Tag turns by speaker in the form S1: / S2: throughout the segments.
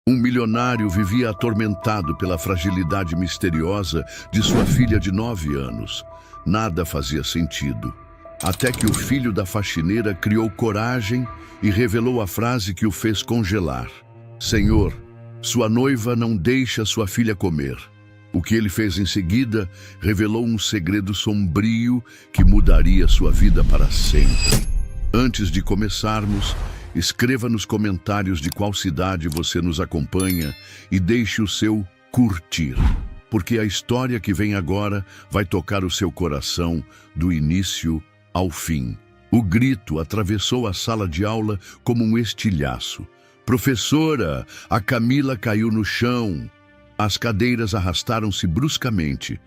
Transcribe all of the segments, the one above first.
S1: Um milionário vivia atormentado pela fragilidade misteriosa de sua filha de 9 anos. Nada fazia sentido. Até que o filho da faxineira criou coragem e revelou a frase que o fez congelar. Senhor, sua noiva não deixa sua filha comer. O que ele fez em seguida revelou um segredo sombrio que mudaria sua vida para sempre. Antes de começarmos, escreva nos comentários de qual cidade você nos acompanha e deixe o seu curtir, porque a história que vem agora vai tocar o seu coração do início ao fim. O grito atravessou a sala de aula como um estilhaço. Professora, a Camila caiu no chão. As cadeiras arrastaram-se bruscamente.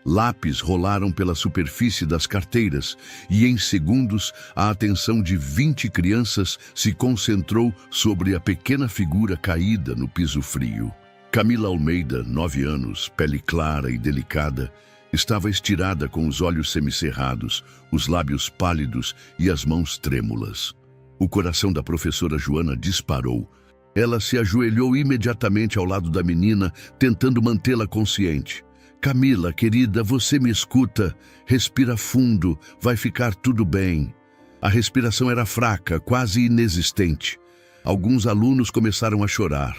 S1: Lápis rolaram pela superfície das carteiras e, em segundos, a atenção de 20 crianças se concentrou sobre a pequena figura caída no piso frio. Camila Almeida, 9 anos, pele clara e delicada, estava estirada com os olhos semicerrados, os lábios pálidos e as mãos trêmulas. O coração da professora Joana disparou. Ela se ajoelhou imediatamente ao lado da menina, tentando mantê-la consciente. Camila, querida, você me escuta? Respira fundo, vai ficar tudo bem. A respiração era fraca, quase inexistente. Alguns alunos começaram a chorar.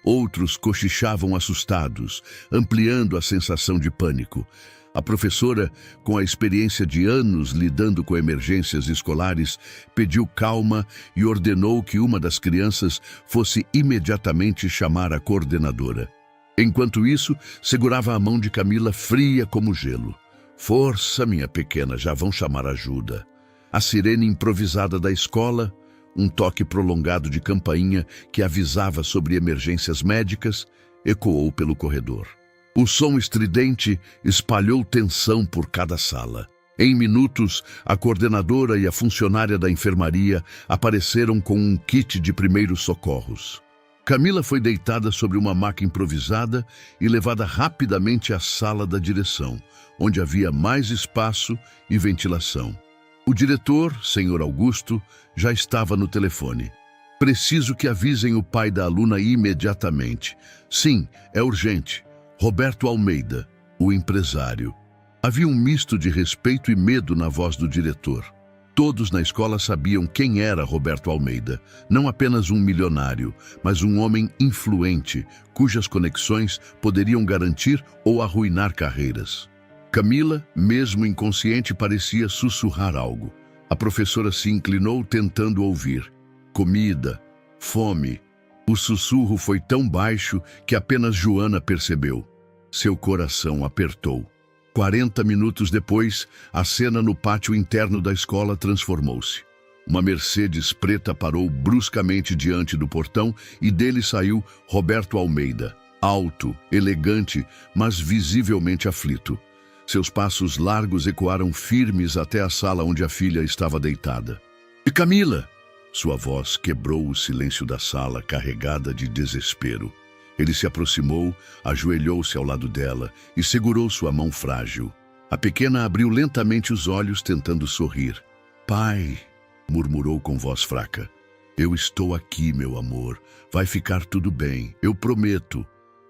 S1: Outros cochichavam assustados, ampliando a sensação de pânico. A professora, com a experiência de anos lidando com emergências escolares, pediu calma e ordenou que uma das crianças fosse imediatamente chamar a coordenadora. Enquanto isso, segurava a mão de Camila fria como gelo. Força, minha pequena, já vão chamar ajuda. A sirene improvisada da escola, um toque prolongado de campainha que avisava sobre emergências médicas, ecoou pelo corredor. O som estridente espalhou tensão por cada sala. Em minutos, a coordenadora e a funcionária da enfermaria apareceram com um kit de primeiros socorros. Camila foi deitada sobre uma maca improvisada e levada rapidamente à sala da direção, onde havia mais espaço e ventilação. O diretor, Sr. Augusto, já estava no telefone. Preciso que avisem o pai da aluna imediatamente. Sim, é urgente. Roberto Almeida, o empresário. Havia um misto de respeito e medo na voz do diretor. Todos na escola sabiam quem era Roberto Almeida. Não apenas um milionário, mas um homem influente, cujas conexões poderiam garantir ou arruinar carreiras. Camila, mesmo inconsciente, parecia sussurrar algo. A professora se inclinou tentando ouvir. Comida, fome. O sussurro foi tão baixo que apenas Joana percebeu. Seu coração apertou. 40 minutos depois, a cena no pátio interno da escola transformou-se. Uma Mercedes preta parou bruscamente diante do portão e dele saiu Roberto Almeida, alto, elegante, mas visivelmente aflito. Seus passos largos ecoaram firmes até a sala onde a filha estava deitada. E Camila! Sua voz quebrou o silêncio da sala, carregada de desespero. Ele se aproximou, ajoelhou-se ao lado dela e segurou sua mão frágil. A pequena abriu lentamente os olhos, tentando sorrir. Pai, murmurou com voz fraca. Eu estou aqui, meu amor. Vai ficar tudo bem, eu prometo.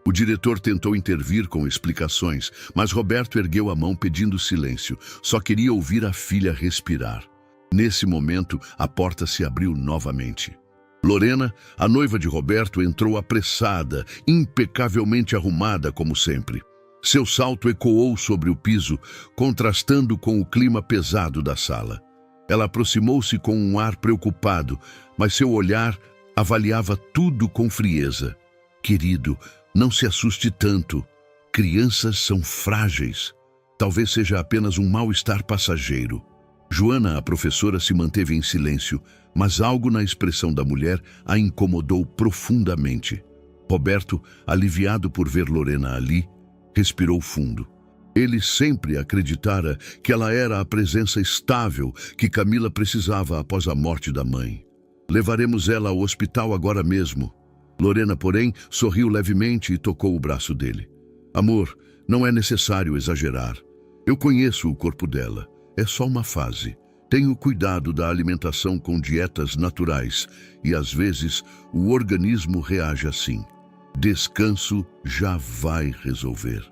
S1: O diretor tentou intervir com explicações, mas Roberto ergueu a mão pedindo silêncio. Só queria ouvir a filha respirar. Nesse momento, a porta se abriu novamente. Lorena, a noiva de Roberto, entrou apressada, impecavelmente arrumada como sempre. Seu salto ecoou sobre o piso, contrastando com o clima pesado da sala. Ela aproximou-se com um ar preocupado, mas seu olhar avaliava tudo com frieza. Querido, não se assuste tanto. Crianças são frágeis. Talvez seja apenas um mal-estar passageiro. Joana, a professora, se manteve em silêncio, mas algo na expressão da mulher a incomodou profundamente. Roberto, aliviado por ver Lorena ali, respirou fundo. Ele sempre acreditara que ela era a presença estável que Camila precisava após a morte da mãe. Levaremos ela ao hospital agora mesmo. Lorena, porém, sorriu levemente e tocou o braço dele. Amor, não é necessário exagerar. Eu conheço o corpo dela. É só uma fase. Tenho cuidado da alimentação com dietas naturais e, às vezes, o organismo reage assim. Descanso já vai resolver.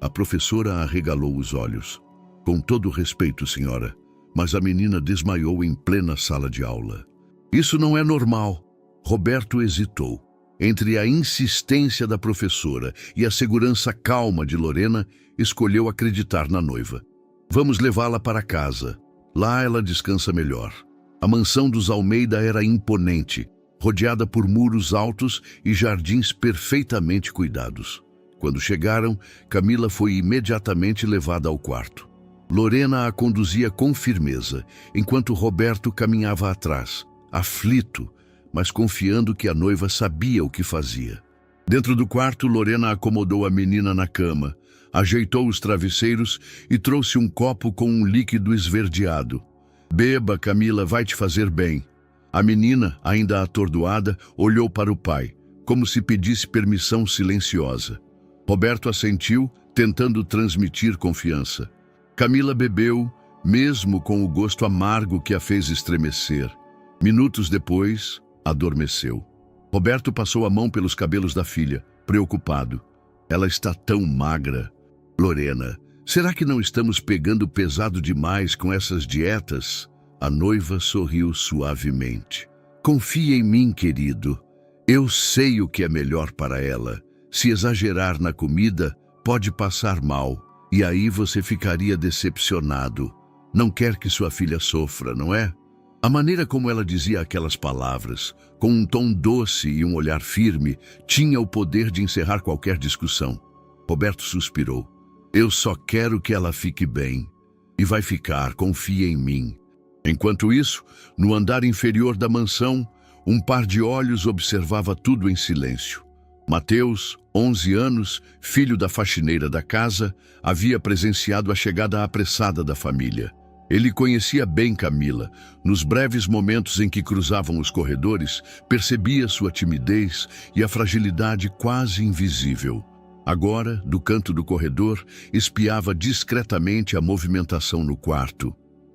S1: A professora arregalou os olhos. Com todo respeito, senhora, mas a menina desmaiou em plena sala de aula. Isso não é normal. Roberto hesitou. Entre a insistência da professora e a segurança calma de Lorena, escolheu acreditar na noiva. Vamos levá-la para casa. Lá ela descansa melhor. A mansão dos Almeida era imponente, rodeada por muros altos e jardins perfeitamente cuidados. Quando chegaram, Camila foi imediatamente levada ao quarto. Lorena a conduzia com firmeza, enquanto Roberto caminhava atrás, aflito, mas confiando que a noiva sabia o que fazia. Dentro do quarto, Lorena acomodou a menina na cama, ajeitou os travesseiros e trouxe um copo com um líquido esverdeado. Beba, Camila, vai te fazer bem. A menina, ainda atordoada, olhou para o pai, como se pedisse permissão silenciosa. Roberto assentiu, tentando transmitir confiança. Camila bebeu, mesmo com o gosto amargo que a fez estremecer. Minutos depois, adormeceu. Roberto passou a mão pelos cabelos da filha, preocupado. Ela está tão magra. Lorena, será que não estamos pegando pesado demais com essas dietas? A noiva sorriu suavemente. Confia em mim, querido. Eu sei o que é melhor para ela. Se exagerar na comida, pode passar mal, e aí você ficaria decepcionado. Não quer que sua filha sofra, não é? A maneira como ela dizia aquelas palavras, com um tom doce e um olhar firme, tinha o poder de encerrar qualquer discussão. Roberto suspirou. Eu só quero que ela fique bem. E vai ficar, confia em mim. Enquanto isso, no andar inferior da mansão, um par de olhos observava tudo em silêncio. Mateus, 11 anos, filho da faxineira da casa, havia presenciado a chegada apressada da família. Ele conhecia bem Camila. Nos breves momentos em que cruzavam os corredores, percebia sua timidez e a fragilidade quase invisível. Agora, do canto do corredor, espiava discretamente a movimentação no quarto.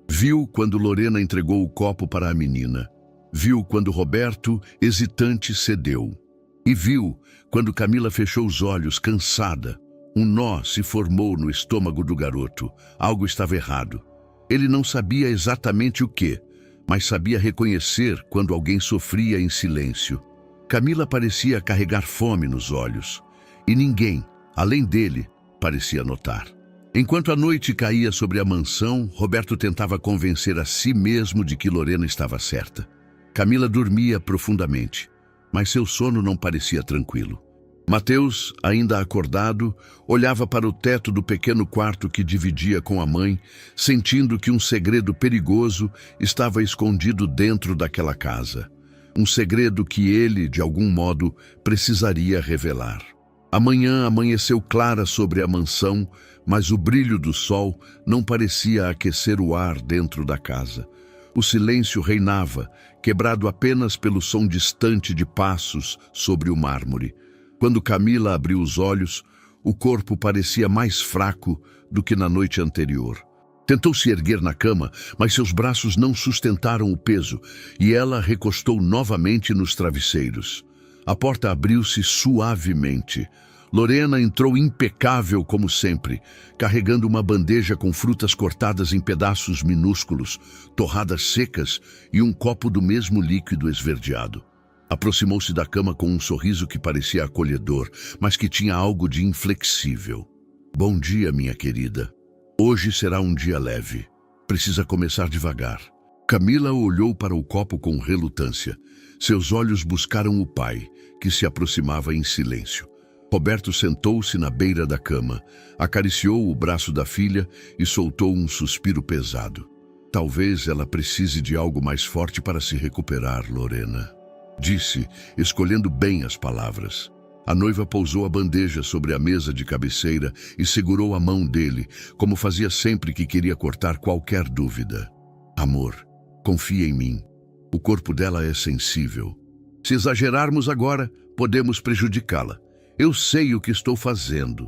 S1: Viu quando Lorena entregou o copo para a menina. Viu quando Roberto, hesitante, cedeu. E viu quando Camila fechou os olhos, cansada. Um nó se formou no estômago do garoto. Algo estava errado. Ele não sabia exatamente o que, mas sabia reconhecer quando alguém sofria em silêncio. Camila parecia carregar fome nos olhos. E ninguém, além dele, parecia notar. Enquanto a noite caía sobre a mansão, Roberto tentava convencer a si mesmo de que Lorena estava certa. Camila dormia profundamente, mas seu sono não parecia tranquilo. Mateus, ainda acordado, olhava para o teto do pequeno quarto que dividia com a mãe, sentindo que um segredo perigoso estava escondido dentro daquela casa. Um segredo que ele, de algum modo, precisaria revelar. A manhã amanheceu clara sobre a mansão, mas o brilho do sol não parecia aquecer o ar dentro da casa. O silêncio reinava, quebrado apenas pelo som distante de passos sobre o mármore. Quando Camila abriu os olhos, o corpo parecia mais fraco do que na noite anterior. Tentou se erguer na cama, mas seus braços não sustentaram o peso, e ela recostou novamente nos travesseiros. A porta abriu-se suavemente. Lorena entrou impecável como sempre, carregando uma bandeja com frutas cortadas em pedaços minúsculos, torradas secas e um copo do mesmo líquido esverdeado. Aproximou-se da cama com um sorriso que parecia acolhedor, mas que tinha algo de inflexível. Bom dia, minha querida. Hoje será um dia leve. Precisa começar devagar. Camila olhou para o copo com relutância. Seus olhos buscaram o pai, que se aproximava em silêncio. Roberto sentou-se na beira da cama, acariciou o braço da filha e soltou um suspiro pesado. Talvez ela precise de algo mais forte para se recuperar, Lorena. Disse, escolhendo bem as palavras. A noiva pousou a bandeja sobre a mesa de cabeceira e segurou a mão dele, como fazia sempre que queria cortar qualquer dúvida. Amor, confia em mim. O corpo dela é sensível. Se exagerarmos agora, podemos prejudicá-la. Eu sei o que estou fazendo.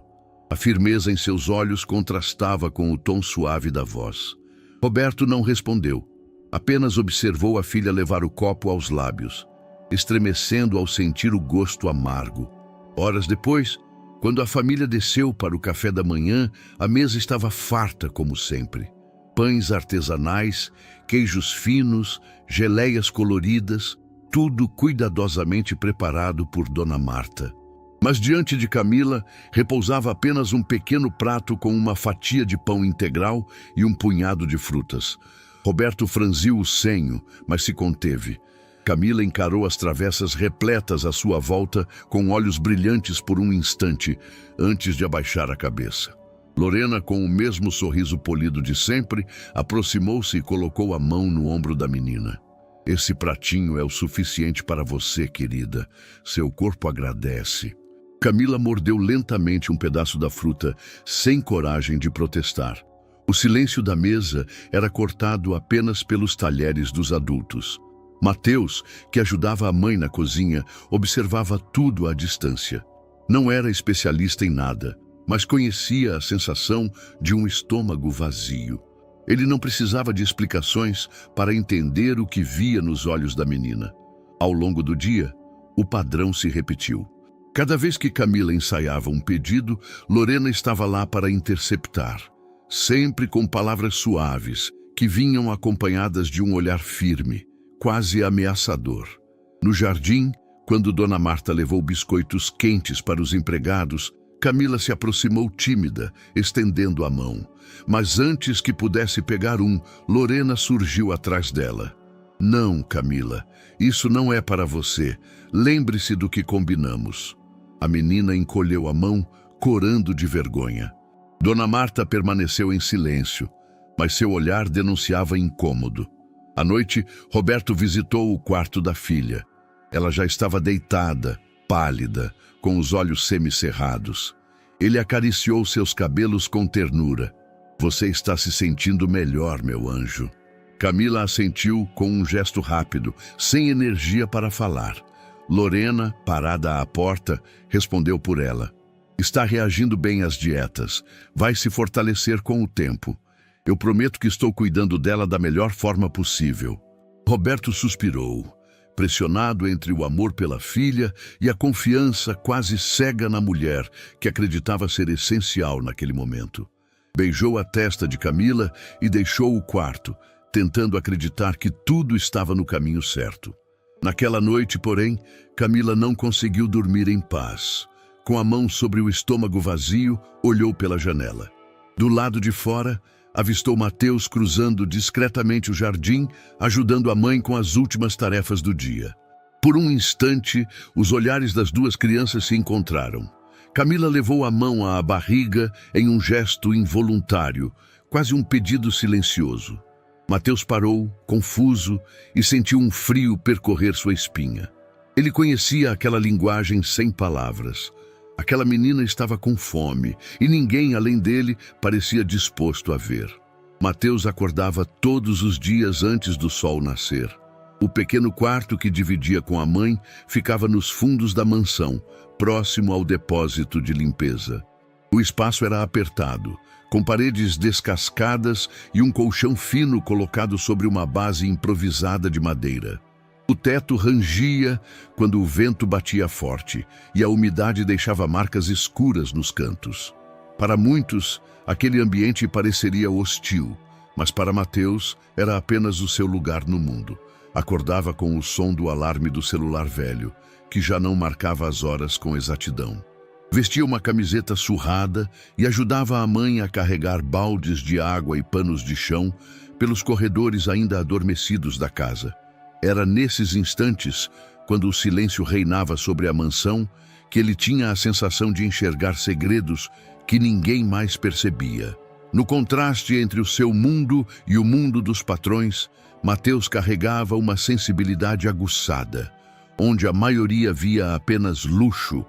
S1: A firmeza em seus olhos contrastava com o tom suave da voz. Roberto não respondeu. Apenas observou a filha levar o copo aos lábios, estremecendo ao sentir o gosto amargo. Horas depois, quando a família desceu para o café da manhã, a mesa estava farta como sempre. Pães artesanais, queijos finos, geleias coloridas, tudo cuidadosamente preparado por Dona Marta. Mas diante de Camila repousava apenas um pequeno prato com uma fatia de pão integral e um punhado de frutas. Roberto franziu o senho, mas se conteve. Camila encarou as travessas repletas à sua volta com olhos brilhantes por um instante, antes de abaixar a cabeça. Lorena, com o mesmo sorriso polido de sempre, aproximou-se e colocou a mão no ombro da menina. Esse pratinho é o suficiente para você, querida. Seu corpo agradece. Camila mordeu lentamente um pedaço da fruta, sem coragem de protestar. O silêncio da mesa era cortado apenas pelos talheres dos adultos. Mateus, que ajudava a mãe na cozinha, observava tudo à distância. Não era especialista em nada, mas conhecia a sensação de um estômago vazio. Ele não precisava de explicações para entender o que via nos olhos da menina. Ao longo do dia, o padrão se repetiu. Cada vez que Camila ensaiava um pedido, Lorena estava lá para interceptar, sempre com palavras suaves, que vinham acompanhadas de um olhar firme, quase ameaçador. No jardim, quando Dona Marta levou biscoitos quentes para os empregados, Camila se aproximou tímida, estendendo a mão. Mas antes que pudesse pegar um, Lorena surgiu atrás dela. Não, Camila, isso não é para você. Lembre-se do que combinamos. A menina encolheu a mão, corando de vergonha. Dona Marta permaneceu em silêncio, mas seu olhar denunciava incômodo. À noite, Roberto visitou o quarto da filha. Ela já estava deitada, pálida, com os olhos semicerrados. Ele acariciou seus cabelos com ternura. Você está se sentindo melhor, meu anjo. Camila assentiu com um gesto rápido, sem energia para falar. Lorena, parada à porta, respondeu por ela. Está reagindo bem às dietas. Vai se fortalecer com o tempo. Eu prometo que estou cuidando dela da melhor forma possível. Roberto suspirou, pressionado entre o amor pela filha e a confiança quase cega na mulher, que acreditava ser essencial naquele momento. Beijou a testa de Camila e deixou o quarto, tentando acreditar que tudo estava no caminho certo. Naquela noite, porém, Camila não conseguiu dormir em paz. Com a mão sobre o estômago vazio, olhou pela janela. Do lado de fora, avistou Mateus cruzando discretamente o jardim, ajudando a mãe com as últimas tarefas do dia. Por um instante, os olhares das duas crianças se encontraram. Camila levou a mão à barriga em um gesto involuntário, quase um pedido silencioso. Mateus parou, confuso, e sentiu um frio percorrer sua espinha. Ele conhecia aquela linguagem sem palavras. Aquela menina estava com fome, e ninguém além dele parecia disposto a ver. Mateus acordava todos os dias antes do sol nascer. O pequeno quarto que dividia com a mãe ficava nos fundos da mansão, próximo ao depósito de limpeza. O espaço era apertado, com paredes descascadas e um colchão fino colocado sobre uma base improvisada de madeira. O teto rangia quando o vento batia forte e a umidade deixava marcas escuras nos cantos. Para muitos, aquele ambiente pareceria hostil, mas para Mateus era apenas o seu lugar no mundo. Acordava com o som do alarme do celular velho, que já não marcava as horas com exatidão. Vestia uma camiseta surrada e ajudava a mãe a carregar baldes de água e panos de chão pelos corredores ainda adormecidos da casa. Era nesses instantes, quando o silêncio reinava sobre a mansão, que ele tinha a sensação de enxergar segredos que ninguém mais percebia. No contraste entre o seu mundo e o mundo dos patrões, Mateus carregava uma sensibilidade aguçada, onde a maioria via apenas luxo,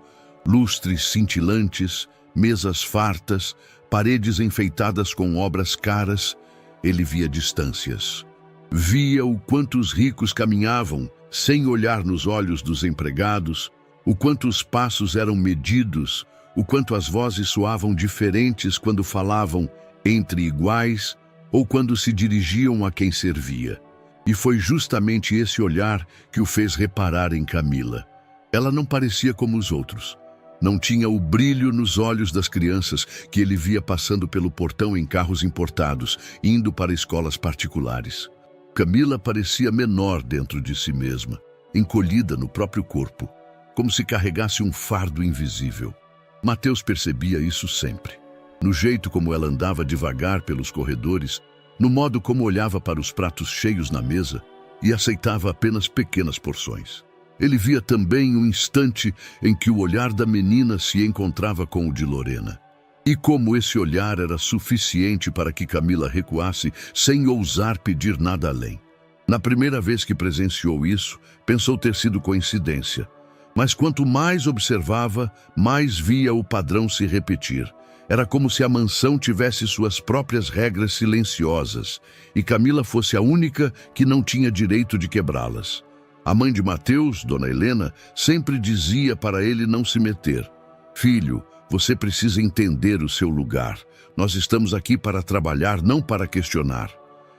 S1: lustres cintilantes, mesas fartas, paredes enfeitadas com obras caras. Ele via distâncias. Via o quanto os ricos caminhavam, sem olhar nos olhos dos empregados, o quanto os passos eram medidos, o quanto as vozes soavam diferentes quando falavam entre iguais ou quando se dirigiam a quem servia. E foi justamente esse olhar que o fez reparar em Camila. Ela não parecia como os outros. Não tinha o brilho nos olhos das crianças que ele via passando pelo portão em carros importados, indo para escolas particulares. Camila parecia menor dentro de si mesma, encolhida no próprio corpo, como se carregasse um fardo invisível. Mateus percebia isso sempre. No jeito como ela andava devagar pelos corredores, no modo como olhava para os pratos cheios na mesa e aceitava apenas pequenas porções. Ele via também um instante em que o olhar da menina se encontrava com o de Lorena. E como esse olhar era suficiente para que Camila recuasse sem ousar pedir nada além. Na primeira vez que presenciou isso, pensou ter sido coincidência. Mas quanto mais observava, mais via o padrão se repetir. Era como se a mansão tivesse suas próprias regras silenciosas e Camila fosse a única que não tinha direito de quebrá-las. A mãe de Mateus, Dona Helena, sempre dizia para ele não se meter. Filho, você precisa entender o seu lugar. Nós estamos aqui para trabalhar, não para questionar.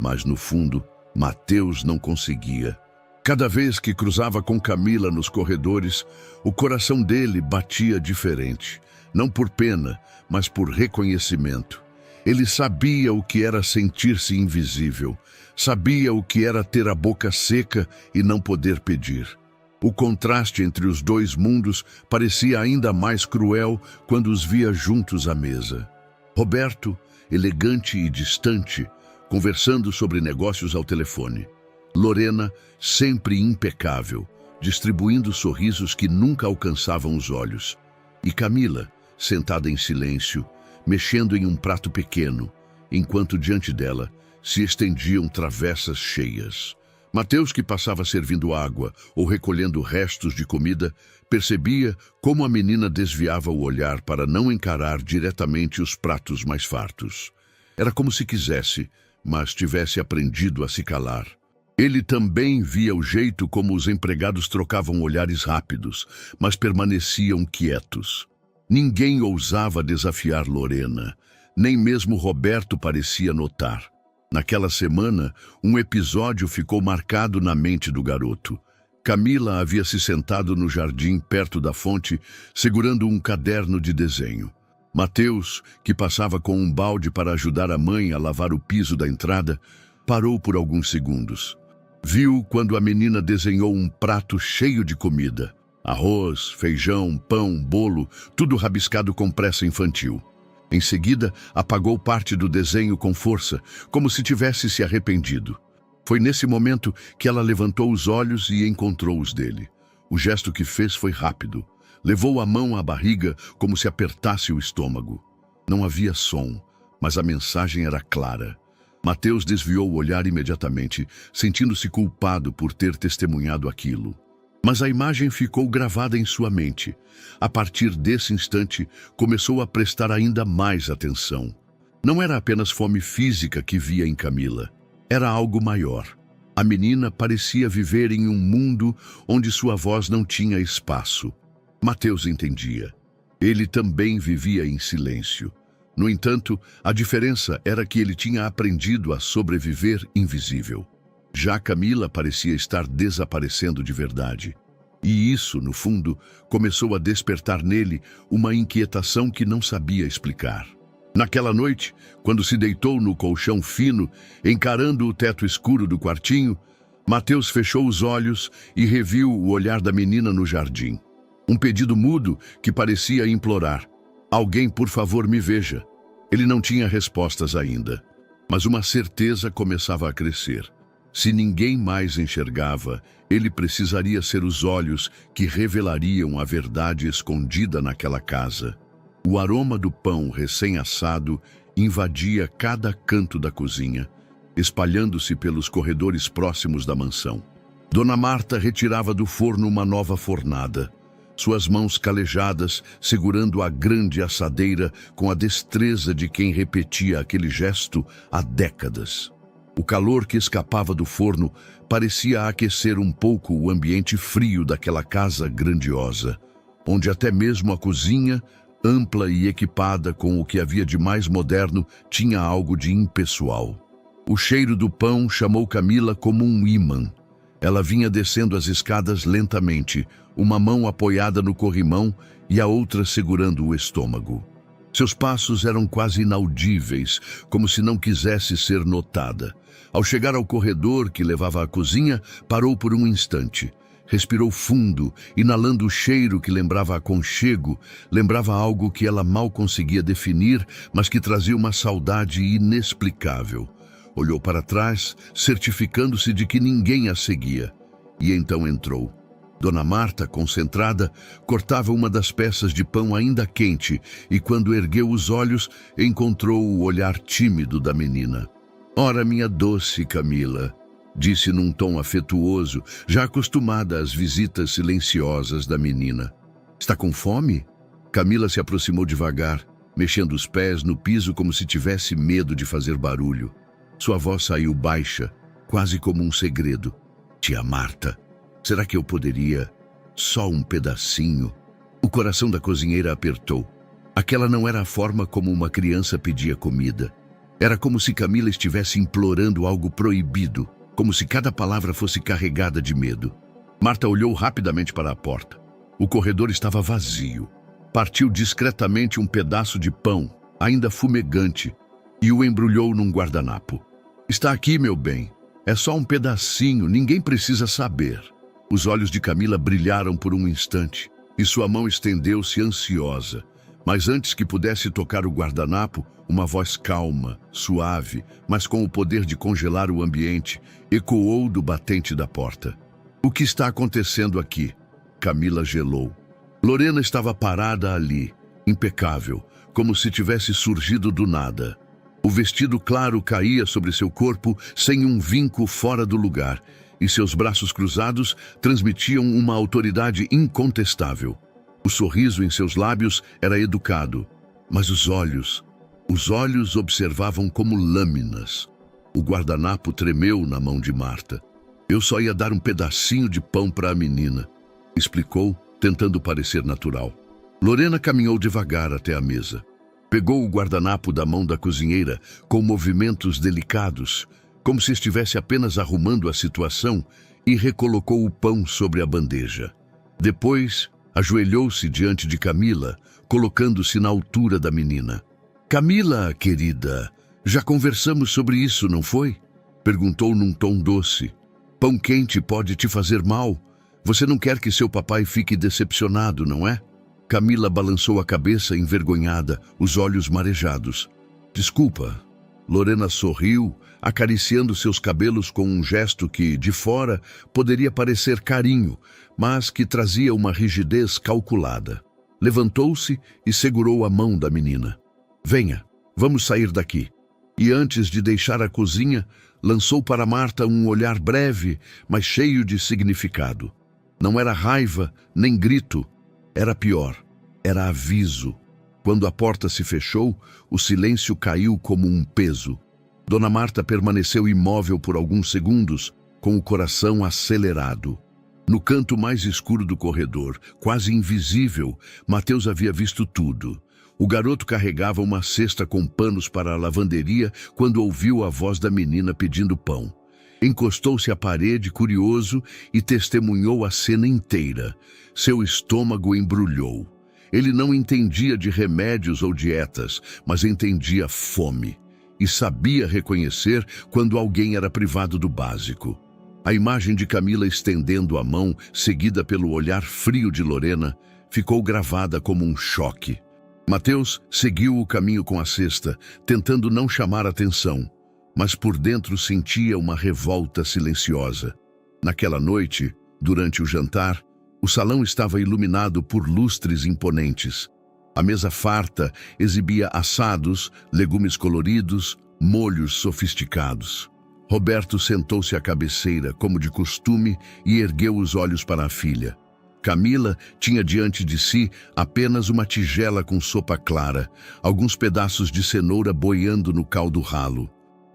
S1: Mas, no fundo, Mateus não conseguia. Cada vez que cruzava com Camila nos corredores, o coração dele batia diferente. Não por pena, mas por reconhecimento. Ele sabia o que era sentir-se invisível. Sabia o que era ter a boca seca e não poder pedir. O contraste entre os dois mundos parecia ainda mais cruel quando os via juntos à mesa. Roberto, elegante e distante, conversando sobre negócios ao telefone. Lorena, sempre impecável, distribuindo sorrisos que nunca alcançavam os olhos. E Camila, sentada em silêncio, mexendo em um prato pequeno, enquanto diante dela se estendiam travessas cheias. Mateus, que passava servindo água ou recolhendo restos de comida, percebia como a menina desviava o olhar para não encarar diretamente os pratos mais fartos. Era como se quisesse, mas tivesse aprendido a se calar. Ele também via o jeito como os empregados trocavam olhares rápidos, mas permaneciam quietos. Ninguém ousava desafiar Lorena, nem mesmo Roberto parecia notar. Naquela semana, um episódio ficou marcado na mente do garoto. Camila havia se sentado no jardim perto da fonte, segurando um caderno de desenho. Mateus, que passava com um balde para ajudar a mãe a lavar o piso da entrada, parou por alguns segundos. Viu quando a menina desenhou um prato cheio de comida. Arroz, feijão, pão, bolo, tudo rabiscado com pressa infantil. Em seguida, apagou parte do desenho com força, como se tivesse se arrependido. Foi nesse momento que ela levantou os olhos e encontrou os dele. O gesto que fez foi rápido. Levou a mão à barriga como se apertasse o estômago. Não havia som, mas a mensagem era clara. Mateus desviou o olhar imediatamente, sentindo-se culpado por ter testemunhado aquilo. Mas a imagem ficou gravada em sua mente. A partir desse instante, começou a prestar ainda mais atenção. Não era apenas fome física que via em Camila. Era algo maior. A menina parecia viver em um mundo onde sua voz não tinha espaço. Mateus entendia. Ele também vivia em silêncio. No entanto, a diferença era que ele tinha aprendido a sobreviver invisível. Já Camila parecia estar desaparecendo de verdade. E isso, no fundo, começou a despertar nele uma inquietação que não sabia explicar. Naquela noite, quando se deitou no colchão fino, encarando o teto escuro do quartinho, Mateus fechou os olhos e reviu o olhar da menina no jardim. Um pedido mudo que parecia implorar: "Alguém, por favor, me veja." Ele não tinha respostas ainda, mas uma certeza começava a crescer. Se ninguém mais enxergava, ele precisaria ser os olhos que revelariam a verdade escondida naquela casa. O aroma do pão recém-assado invadia cada canto da cozinha, espalhando-se pelos corredores próximos da mansão. Dona Marta retirava do forno uma nova fornada, suas mãos calejadas segurando a grande assadeira com a destreza de quem repetia aquele gesto há décadas. O calor que escapava do forno parecia aquecer um pouco o ambiente frio daquela casa grandiosa, onde até mesmo a cozinha, ampla e equipada com o que havia de mais moderno, tinha algo de impessoal. O cheiro do pão chamou Camila como um ímã. Ela vinha descendo as escadas lentamente, uma mão apoiada no corrimão e a outra segurando o estômago. Seus passos eram quase inaudíveis, como se não quisesse ser notada. Ao chegar ao corredor que levava à cozinha, parou por um instante. Respirou fundo, inalando o cheiro que lembrava aconchego, lembrava algo que ela mal conseguia definir, mas que trazia uma saudade inexplicável. Olhou para trás, certificando-se de que ninguém a seguia. E então entrou. Dona Marta, concentrada, cortava uma das peças de pão ainda quente e, quando ergueu os olhos, encontrou o olhar tímido da menina. «Ora, minha doce Camila», disse num tom afetuoso, já acostumada às visitas silenciosas da menina. «Está com fome?» Camila se aproximou devagar, mexendo os pés no piso como se tivesse medo de fazer barulho. Sua voz saiu baixa, quase como um segredo. «Tia Marta, será que eu poderia? Só um pedacinho?» O coração da cozinheira apertou. Aquela não era a forma como uma criança pedia comida. Era como se Camila estivesse implorando algo proibido, como se cada palavra fosse carregada de medo. Marta olhou rapidamente para a porta. O corredor estava vazio. Partiu discretamente um pedaço de pão, ainda fumegante, e o embrulhou num guardanapo. «Está aqui, meu bem. É só um pedacinho, ninguém precisa saber». Os olhos de Camila brilharam por um instante, e sua mão estendeu-se ansiosa. Mas antes que pudesse tocar o guardanapo, uma voz calma, suave, mas com o poder de congelar o ambiente, ecoou do batente da porta. «O que está acontecendo aqui?» Camila gelou. Lorena estava parada ali, impecável, como se tivesse surgido do nada. O vestido claro caía sobre seu corpo sem um vinco fora do lugar, e seus braços cruzados transmitiam uma autoridade incontestável. O sorriso em seus lábios era educado, mas os olhos observavam como lâminas. O guardanapo tremeu na mão de Marta. «Eu só ia dar um pedacinho de pão para a menina», explicou, tentando parecer natural. Lorena caminhou devagar até a mesa. Pegou o guardanapo da mão da cozinheira com movimentos delicados, como se estivesse apenas arrumando a situação, e recolocou o pão sobre a bandeja. Depois, ajoelhou-se diante de Camila, colocando-se na altura da menina. «Camila, querida, já conversamos sobre isso, não foi?» Perguntou num tom doce. «Pão quente pode te fazer mal. Você não quer que seu papai fique decepcionado, não é?» Camila balançou a cabeça envergonhada, os olhos marejados. «Desculpa». Lorena sorriu, acariciando seus cabelos com um gesto que, de fora, poderia parecer carinho, mas que trazia uma rigidez calculada. Levantou-se e segurou a mão da menina. «Venha, vamos sair daqui». E antes de deixar a cozinha, lançou para Marta um olhar breve, mas cheio de significado. Não era raiva, nem grito. Era pior. Era aviso. Quando a porta se fechou, o silêncio caiu como um peso. Dona Marta permaneceu imóvel por alguns segundos, com o coração acelerado. No canto mais escuro do corredor, quase invisível, Mateus havia visto tudo. O garoto carregava uma cesta com panos para a lavanderia quando ouviu a voz da menina pedindo pão. Encostou-se à parede, curioso, e testemunhou a cena inteira. Seu estômago embrulhou. Ele não entendia de remédios ou dietas, mas entendia fome. E sabia reconhecer quando alguém era privado do básico. A imagem de Camila estendendo a mão, seguida pelo olhar frio de Lorena, ficou gravada como um choque. Mateus seguiu o caminho com a cesta, tentando não chamar atenção, mas por dentro sentia uma revolta silenciosa. Naquela noite, durante o jantar, o salão estava iluminado por lustres imponentes. A mesa farta exibia assados, legumes coloridos, molhos sofisticados. Roberto sentou-se à cabeceira, como de costume, e ergueu os olhos para a filha. Camila tinha diante de si apenas uma tigela com sopa clara, alguns pedaços de cenoura boiando no caldo ralo.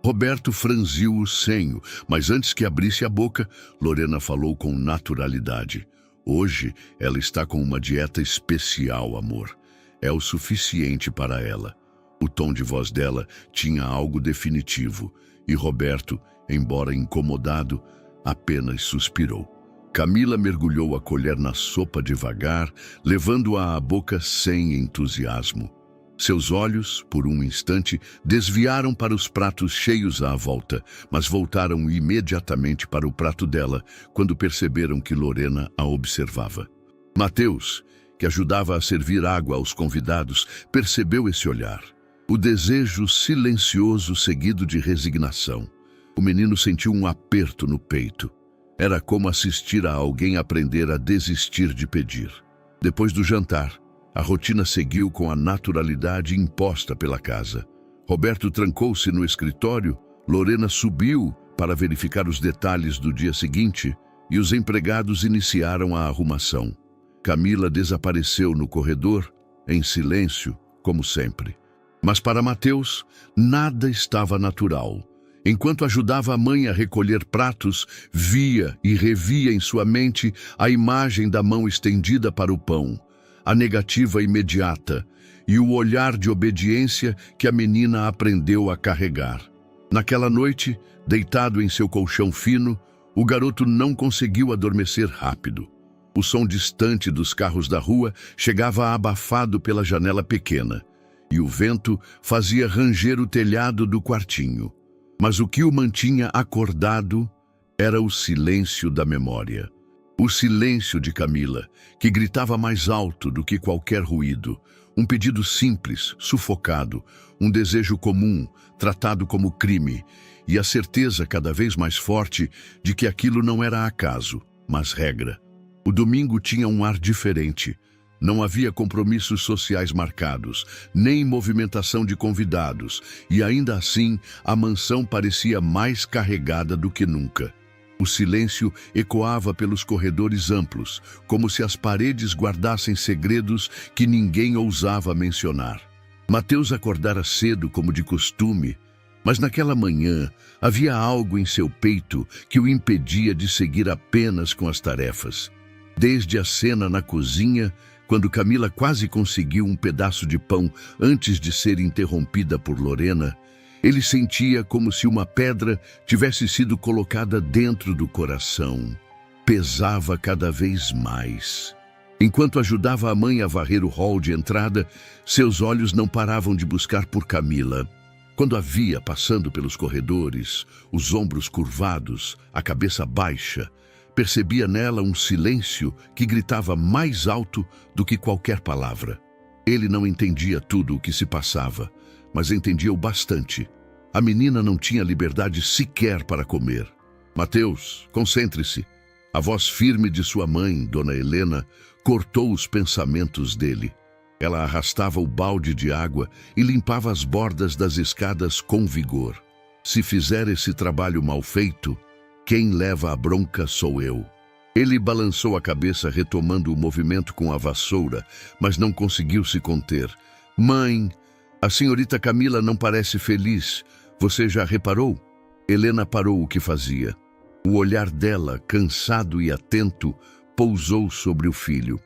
S1: Roberto franziu o senho, mas antes que abrisse a boca, Lorena falou com naturalidade. «Hoje ela está com uma dieta especial, amor. É o suficiente para ela». O tom de voz dela tinha algo definitivo, e Roberto, embora incomodado, apenas suspirou. Camila mergulhou a colher na sopa devagar, levando-a à boca sem entusiasmo. Seus olhos, por um instante, desviaram para os pratos cheios à volta, mas voltaram imediatamente para o prato dela, quando perceberam que Lorena a observava. Mateus, que ajudava a servir água aos convidados, percebeu esse olhar. O desejo silencioso seguido de resignação. O menino sentiu um aperto no peito. Era como assistir a alguém aprender a desistir de pedir. Depois do jantar, a rotina seguiu com a naturalidade imposta pela casa. Roberto trancou-se no escritório, Lorena subiu para verificar os detalhes do dia seguinte e os empregados iniciaram a arrumação. Camila desapareceu no corredor, em silêncio, como sempre. Mas para Mateus, nada estava natural. Enquanto ajudava a mãe a recolher pratos, via e revia em sua mente a imagem da mão estendida para o pão, a negativa imediata e o olhar de obediência que a menina aprendeu a carregar. Naquela noite, deitado em seu colchão fino, o garoto não conseguiu adormecer rápido. O som distante dos carros da rua chegava abafado pela janela pequena, e o vento fazia ranger o telhado do quartinho. Mas o que o mantinha acordado era o silêncio da memória. O silêncio de Camila, que gritava mais alto do que qualquer ruído. Um pedido simples, sufocado, um desejo comum, tratado como crime, e a certeza cada vez mais forte de que aquilo não era acaso, mas regra. O domingo tinha um ar diferente. Não havia compromissos sociais marcados, nem movimentação de convidados, e ainda assim a mansão parecia mais carregada do que nunca. O silêncio ecoava pelos corredores amplos, como se as paredes guardassem segredos que ninguém ousava mencionar. Mateus acordara cedo como de costume, mas naquela manhã havia algo em seu peito que o impedia de seguir apenas com as tarefas. Desde a cena na cozinha, quando Camila quase conseguiu um pedaço de pão antes de ser interrompida por Lorena, ele sentia como se uma pedra tivesse sido colocada dentro do coração. Pesava cada vez mais. Enquanto ajudava a mãe a varrer o hall de entrada, seus olhos não paravam de buscar por Camila. Quando a via passando pelos corredores, os ombros curvados, a cabeça baixa, percebia nela um silêncio que gritava mais alto do que qualquer palavra. Ele não entendia tudo o que se passava, mas entendia o bastante. A menina não tinha liberdade sequer para comer. Mateus, concentre-se. A voz firme de sua mãe, Dona Helena, cortou os pensamentos dele. Ela arrastava o balde de água e limpava as bordas das escadas com vigor. Se fizer esse trabalho mal feito, quem leva a bronca sou eu. Ele balançou a cabeça retomando o movimento com a vassoura, mas não conseguiu se conter. Mãe, a senhorita Camila não parece feliz. Você já reparou? Helena parou o que fazia. O olhar dela, cansado e atento, pousou sobre o filho.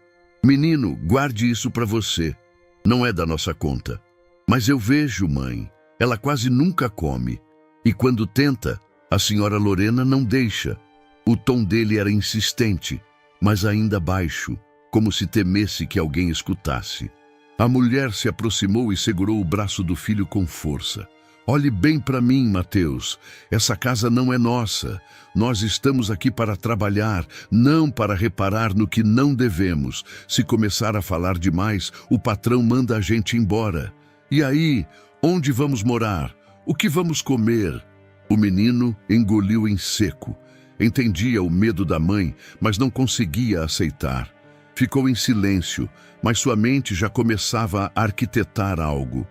S1: Menino, guarde isso para você. Não é da nossa conta. Mas eu vejo, mãe. Ela quase nunca come. E quando tenta, a senhora Lorena não deixa. O tom dele era insistente, mas ainda baixo, como se temesse que alguém escutasse. A mulher se aproximou e segurou o braço do filho com força. Olhe bem para mim, Mateus. Essa casa não é nossa. Nós estamos aqui para trabalhar, não para reparar no que não devemos. Se começar a falar demais, o patrão manda a gente embora. E aí, onde vamos morar? O que vamos comer? O menino engoliu em seco. Entendia o medo da mãe, mas não conseguia aceitar. Ficou em silêncio, mas sua mente já começava a arquitetar algo.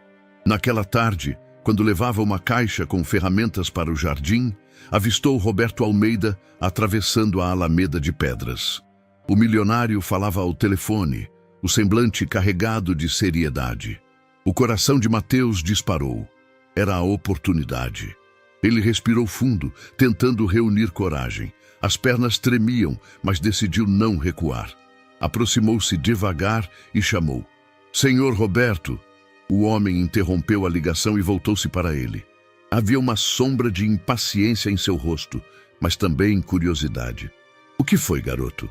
S1: Naquela tarde, quando levava uma caixa com ferramentas para o jardim, avistou Roberto Almeida atravessando a alameda de pedras. O milionário falava ao telefone, o semblante carregado de seriedade. O coração de Mateus disparou. Era a oportunidade. Ele respirou fundo, tentando reunir coragem. As pernas tremiam, mas decidiu não recuar. Aproximou-se devagar e chamou. Senhor Roberto! O homem interrompeu a ligação e voltou-se para ele. Havia uma sombra de impaciência em seu rosto, mas também curiosidade. O que foi, garoto?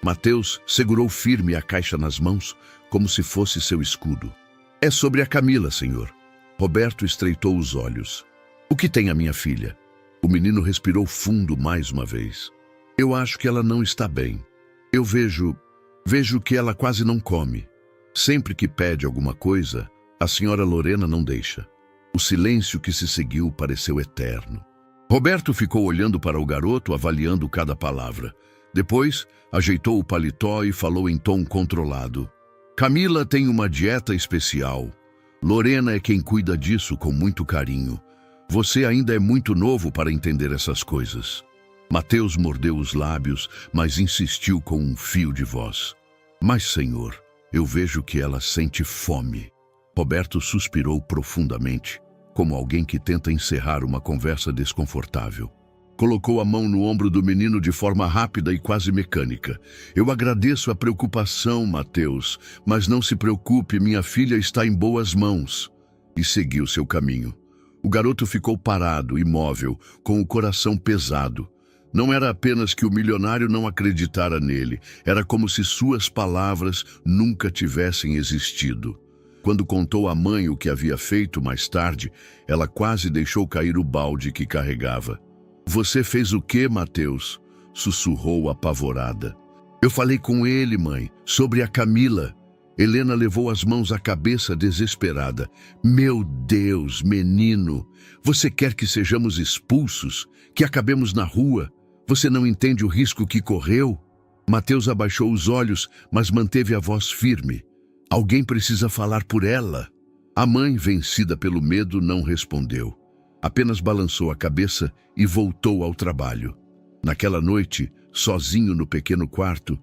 S1: Mateus segurou firme a caixa nas mãos, como se fosse seu escudo. É sobre a Camila, senhor. Roberto estreitou os olhos. O que tem a minha filha? O menino respirou fundo mais uma vez. Eu acho que ela não está bem. Eu vejo que ela quase não come. Sempre que pede alguma coisa, a senhora Lorena não deixa. O silêncio que se seguiu pareceu eterno. Roberto ficou olhando para o garoto, avaliando cada palavra. Depois, ajeitou o paletó e falou em tom controlado. Camila tem uma dieta especial. Lorena é quem cuida disso com muito carinho. Você ainda é muito novo para entender essas coisas. Mateus mordeu os lábios, mas insistiu com um fio de voz. Mas, senhor, eu vejo que ela sente fome. Roberto suspirou profundamente, como alguém que tenta encerrar uma conversa desconfortável. Colocou a mão no ombro do menino de forma rápida e quase mecânica. Eu agradeço a preocupação, Mateus, mas não se preocupe, minha filha está em boas mãos. E seguiu seu caminho. O garoto ficou parado, imóvel, com o coração pesado. Não era apenas que o milionário não acreditara nele, era como se suas palavras nunca tivessem existido. Quando contou à mãe o que havia feito mais tarde, ela quase deixou cair o balde que carregava. Você fez o quê, Mateus? Sussurrou apavorada. Eu falei com ele, mãe, sobre a Camila. Helena levou as mãos à cabeça desesperada. Meu Deus, menino, você quer que sejamos expulsos? Que acabemos na rua? Você não entende o risco que correu? Mateus abaixou os olhos, mas manteve a voz firme. Alguém precisa falar por ela. A mãe, vencida pelo medo, não respondeu. Apenas balançou a cabeça e voltou ao trabalho. Naquela noite, sozinho no pequeno quarto,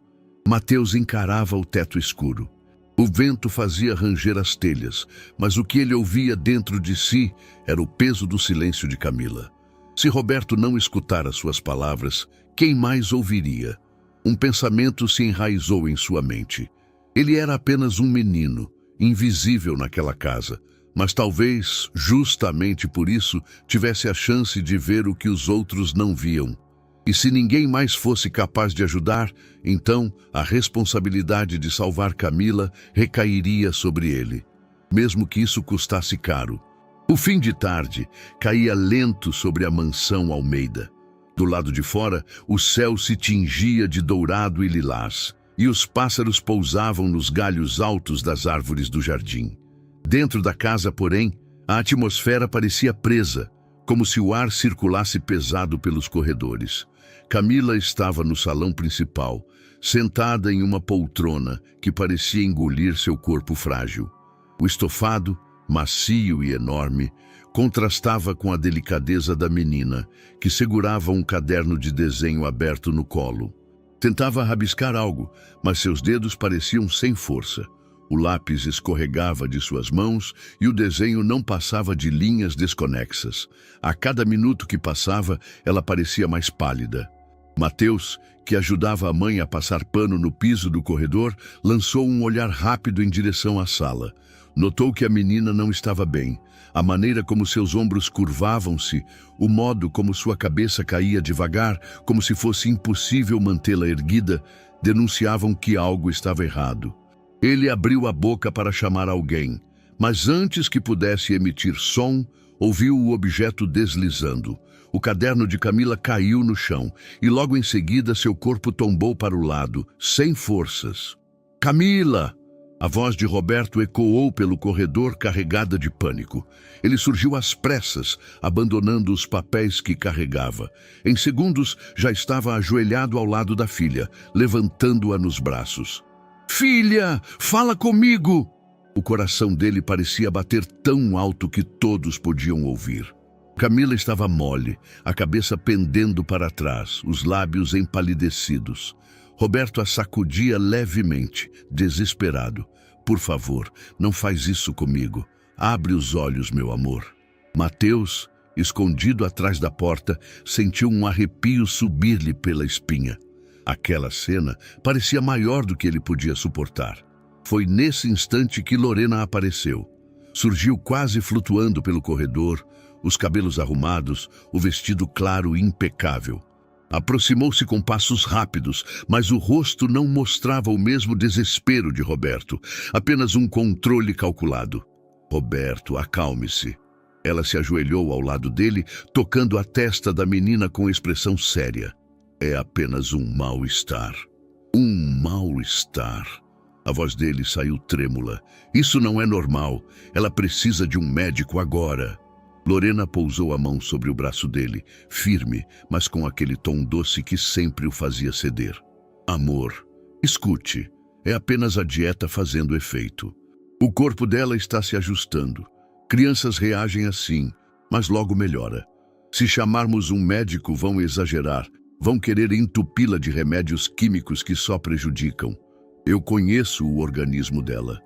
S1: Mateus encarava o teto escuro. O vento fazia ranger as telhas, mas o que ele ouvia dentro de si era o peso do silêncio de Camila. Se Roberto não escutara suas palavras, quem mais ouviria? Um pensamento se enraizou em sua mente. Ele era apenas um menino, invisível naquela casa, mas talvez, justamente por isso, tivesse a chance de ver o que os outros não viam. E se ninguém mais fosse capaz de ajudar, então a responsabilidade de salvar Camila recairia sobre ele, mesmo que isso custasse caro. O fim de tarde caía lento sobre a mansão Almeida. Do lado de fora, o céu se tingia de dourado e lilás, e os pássaros pousavam nos galhos altos das árvores do jardim. Dentro da casa, porém, a atmosfera parecia presa, como se o ar circulasse pesado pelos corredores. Camila estava no salão principal, sentada em uma poltrona que parecia engolir seu corpo frágil. O estofado, macio e enorme, contrastava com a delicadeza da menina, que segurava um caderno de desenho aberto no colo. Tentava rabiscar algo, mas seus dedos pareciam sem força. O lápis escorregava de suas mãos e o desenho não passava de linhas desconexas. A cada minuto que passava, ela parecia mais pálida. Mateus, que ajudava a mãe a passar pano no piso do corredor, lançou um olhar rápido em direção à sala. Notou que a menina não estava bem. A maneira como seus ombros curvavam-se, o modo como sua cabeça caía devagar, como se fosse impossível mantê-la erguida, denunciavam que algo estava errado. Ele abriu a boca para chamar alguém, mas antes que pudesse emitir som, ouviu o objeto deslizando. O caderno de Camila caiu no chão e logo em seguida seu corpo tombou para o lado, sem forças. Camila! A voz de Roberto ecoou pelo corredor carregada de pânico. Ele surgiu às pressas, abandonando os papéis que carregava. Em segundos, já estava ajoelhado ao lado da filha, levantando-a nos braços. Filha, fala comigo! O coração dele parecia bater tão alto que todos podiam ouvir. Camila estava mole, a cabeça pendendo para trás, os lábios empalidecidos. Roberto a sacudia levemente, desesperado. Por favor, não faz isso comigo. Abre os olhos, meu amor. Mateus, escondido atrás da porta, sentiu um arrepio subir-lhe pela espinha. Aquela cena parecia maior do que ele podia suportar. Foi nesse instante que Lorena apareceu. Surgiu quase flutuando pelo corredor, os cabelos arrumados, o vestido claro e impecável. Aproximou-se com passos rápidos, mas o rosto não mostrava o mesmo desespero de Roberto, apenas um controle calculado. Roberto, acalme-se. Ela se ajoelhou ao lado dele, tocando a testa da menina com expressão séria. É apenas um mal-estar. Um mal-estar. A voz dele saiu trêmula. Isso não é normal. Ela precisa de um médico agora. Lorena pousou a mão sobre o braço dele, firme, mas com aquele tom doce que sempre o fazia ceder. Amor, escute. É apenas a dieta fazendo efeito. O corpo dela está se ajustando. Crianças reagem assim, mas logo melhora. Se chamarmos um médico, vão exagerar. Vão querer entupi-la de remédios químicos que só prejudicam. Eu conheço o organismo dela.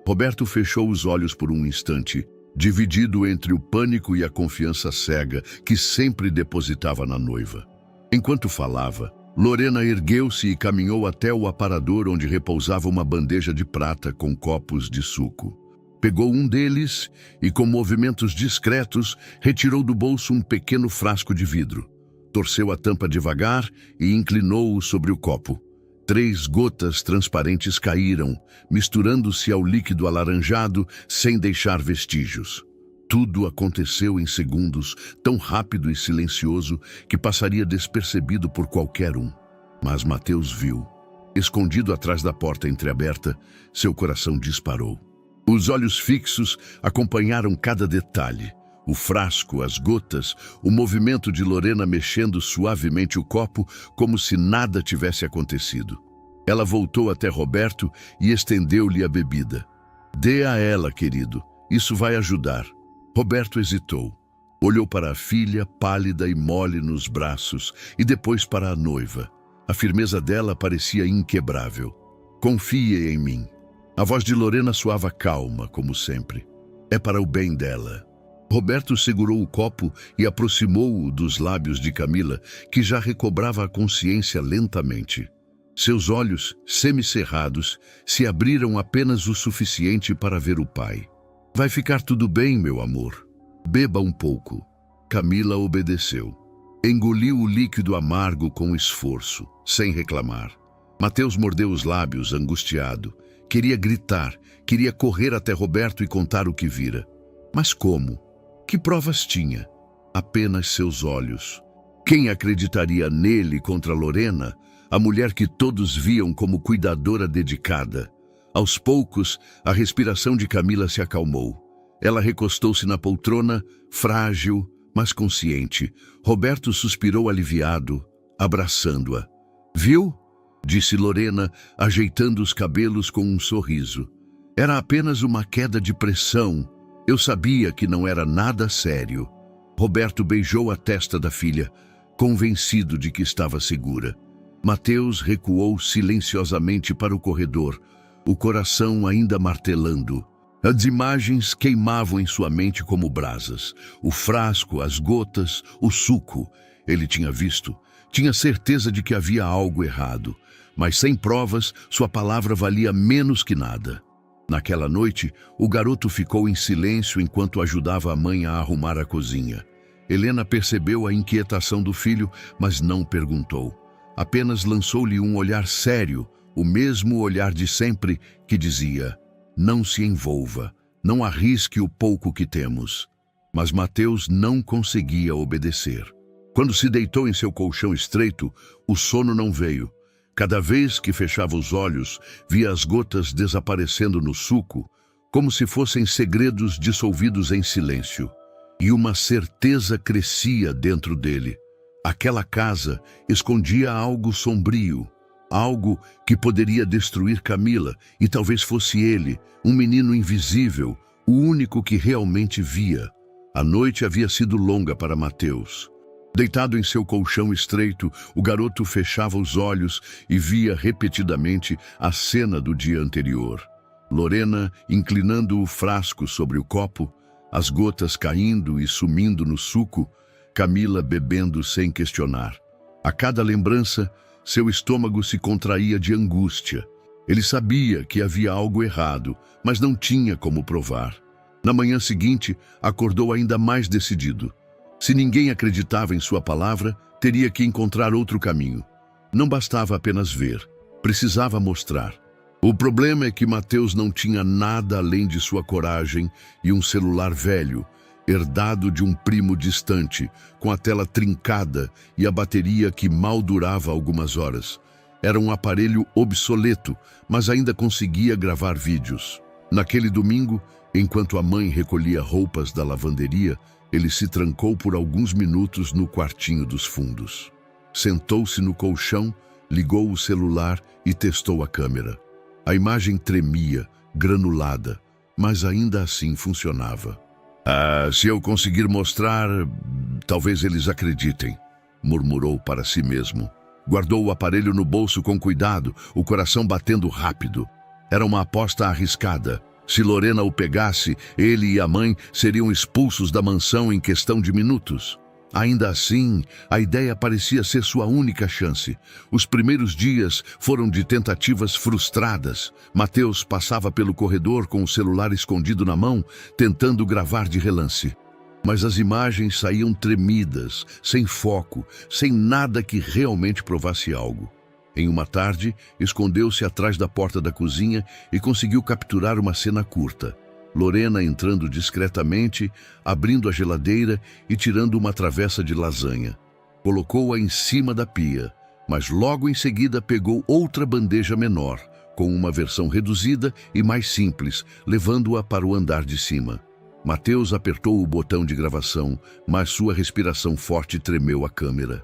S1: Roberto fechou os olhos por um instante, dividido entre o pânico e a confiança cega que sempre depositava na noiva. Enquanto falava, Lorena ergueu-se e caminhou até o aparador onde repousava uma bandeja de prata com copos de suco. Pegou um deles e, com movimentos discretos, retirou do bolso um pequeno frasco de vidro. Torceu a tampa devagar e inclinou-o sobre o copo. 3 gotas transparentes caíram, misturando-se ao líquido alaranjado sem deixar vestígios. Tudo aconteceu em segundos, tão rápido e silencioso que passaria despercebido por qualquer um. Mas Mateus viu. Escondido atrás da porta entreaberta, seu coração disparou. Os olhos fixos acompanharam cada detalhe. O frasco, as gotas, o movimento de Lorena mexendo suavemente o copo como se nada tivesse acontecido. Ela voltou até Roberto e estendeu-lhe a bebida. Dê a ela, querido. Isso vai ajudar. Roberto hesitou. Olhou para a filha, pálida e mole nos braços, e depois para a noiva. A firmeza dela parecia inquebrável. Confie em mim. A voz de Lorena soava calma, como sempre. É para o bem dela. Roberto segurou o copo e aproximou-o dos lábios de Camila, que já recobrava a consciência lentamente. Seus olhos, semicerrados, se abriram apenas o suficiente para ver o pai. Vai ficar tudo bem, meu amor. Beba um pouco. Camila obedeceu. Engoliu o líquido amargo com esforço, sem reclamar. Mateus mordeu os lábios, angustiado. Queria gritar, queria correr até Roberto e contar o que vira. Mas como? Que provas tinha? Apenas seus olhos. Quem acreditaria nele contra Lorena, a mulher que todos viam como cuidadora dedicada? Aos poucos, a respiração de Camila se acalmou. Ela recostou-se na poltrona, frágil, mas consciente. Roberto suspirou aliviado, abraçando-a. Viu? Disse Lorena, ajeitando os cabelos com um sorriso. Era apenas uma queda de pressão. Eu sabia que não era nada sério. Roberto beijou a testa da filha, convencido de que estava segura. Mateus recuou silenciosamente para o corredor, o coração ainda martelando. As imagens queimavam em sua mente como brasas. O frasco, as gotas, o suco. Ele tinha visto. Tinha certeza de que havia algo errado. Mas sem provas, sua palavra valia menos que nada. Naquela noite, o garoto ficou em silêncio enquanto ajudava a mãe a arrumar a cozinha. Helena percebeu a inquietação do filho, mas não perguntou. Apenas lançou-lhe um olhar sério, o mesmo olhar de sempre que dizia: não se envolva, não arrisque o pouco que temos. Mas Mateus não conseguia obedecer. Quando se deitou em seu colchão estreito, o sono não veio. Cada vez que fechava os olhos, via as gotas desaparecendo no suco, como se fossem segredos dissolvidos em silêncio. E uma certeza crescia dentro dele. Aquela casa escondia algo sombrio, algo que poderia destruir Camila, e talvez fosse ele, um menino invisível, o único que realmente via. A noite havia sido longa para Mateus. Deitado em seu colchão estreito, o garoto fechava os olhos e via repetidamente a cena do dia anterior. Lorena inclinando o frasco sobre o copo, as gotas caindo e sumindo no suco, Camila bebendo sem questionar. A cada lembrança, seu estômago se contraía de angústia. Ele sabia que havia algo errado, mas não tinha como provar. Na manhã seguinte, acordou ainda mais decidido. Se ninguém acreditava em sua palavra, teria que encontrar outro caminho. Não bastava apenas ver, precisava mostrar. O problema é que Mateus não tinha nada além de sua coragem e um celular velho, herdado de um primo distante, com a tela trincada e a bateria que mal durava algumas horas. Era um aparelho obsoleto, mas ainda conseguia gravar vídeos. Naquele domingo, enquanto a mãe recolhia roupas da lavanderia, ele se trancou por alguns minutos no quartinho dos fundos. Sentou-se no colchão, ligou o celular e testou a câmera. A imagem tremia, granulada, mas ainda assim funcionava. Se eu conseguir mostrar, talvez eles acreditem, murmurou para si mesmo. Guardou o aparelho no bolso com cuidado, o coração batendo rápido. Era uma aposta arriscada. Se Lorena o pegasse, ele e a mãe seriam expulsos da mansão em questão de minutos. Ainda assim, a ideia parecia ser sua única chance. Os primeiros dias foram de tentativas frustradas. Mateus passava pelo corredor com o celular escondido na mão, tentando gravar de relance. Mas as imagens saíam tremidas, sem foco, sem nada que realmente provasse algo. Em uma tarde, escondeu-se atrás da porta da cozinha e conseguiu capturar uma cena curta. Lorena entrando discretamente, abrindo a geladeira e tirando uma travessa de lasanha. Colocou-a em cima da pia, mas logo em seguida pegou outra bandeja menor, com uma versão reduzida e mais simples, levando-a para o andar de cima. Mateus apertou o botão de gravação, mas sua respiração forte tremeu a câmera.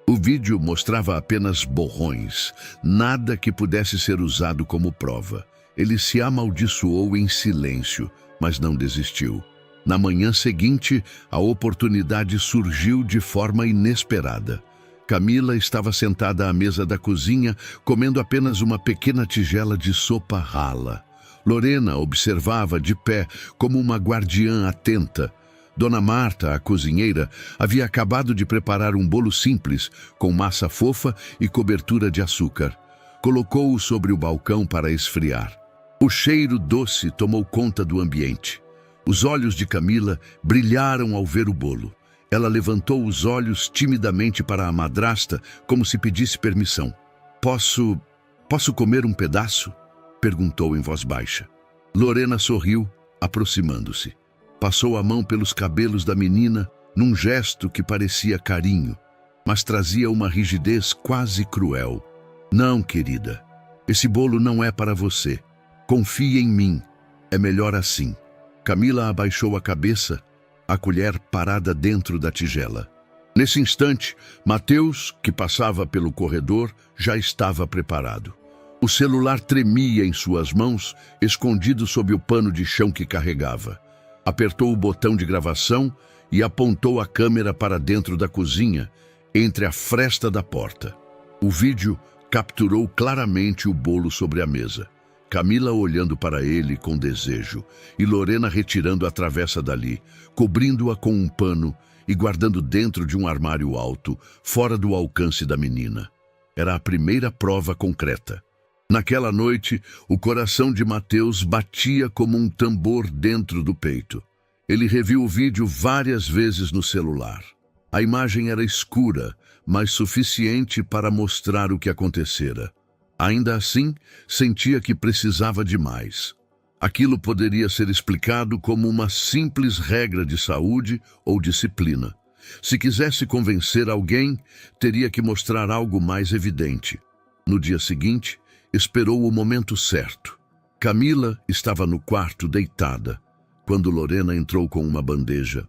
S1: O vídeo mostrava apenas borrões, nada que pudesse ser usado como prova. Ele se amaldiçoou em silêncio, mas não desistiu. Na manhã seguinte, a oportunidade surgiu de forma inesperada. Camila estava sentada à mesa da cozinha, comendo apenas uma pequena tigela de sopa rala. Lorena observava de pé, como uma guardiã atenta. Dona Marta, a cozinheira, havia acabado de preparar um bolo simples, com massa fofa e cobertura de açúcar. Colocou-o sobre o balcão para esfriar. O cheiro doce tomou conta do ambiente. Os olhos de Camila brilharam ao ver o bolo. Ela levantou os olhos timidamente para a madrasta, como se pedisse permissão. Posso comer um pedaço? Perguntou em voz baixa. Lorena sorriu, aproximando-se. Passou a mão pelos cabelos da menina, num gesto que parecia carinho, mas trazia uma rigidez quase cruel. Não, querida, esse bolo não é para você. Confie em mim, é melhor assim. Camila abaixou a cabeça, a colher parada dentro da tigela. Nesse instante, Mateus, que passava pelo corredor, já estava preparado. O celular tremia em suas mãos, escondido sob o pano de chão que carregava. Apertou o botão de gravação e apontou a câmera para dentro da cozinha, entre a fresta da porta. O vídeo capturou claramente o bolo sobre a mesa. Camila olhando para ele com desejo e Lorena retirando a travessa dali, cobrindo-a com um pano e guardando dentro de um armário alto, fora do alcance da menina. Era a primeira prova concreta. Naquela noite, o coração de Mateus batia como um tambor dentro do peito. Ele reviu o vídeo várias vezes no celular. A imagem era escura, mas suficiente para mostrar o que acontecera. Ainda assim, sentia que precisava de mais. Aquilo poderia ser explicado como uma simples regra de saúde ou disciplina. Se quisesse convencer alguém, teria que mostrar algo mais evidente. No dia seguinte, esperou o momento certo. Camila estava no quarto deitada, quando Lorena entrou com uma bandeja.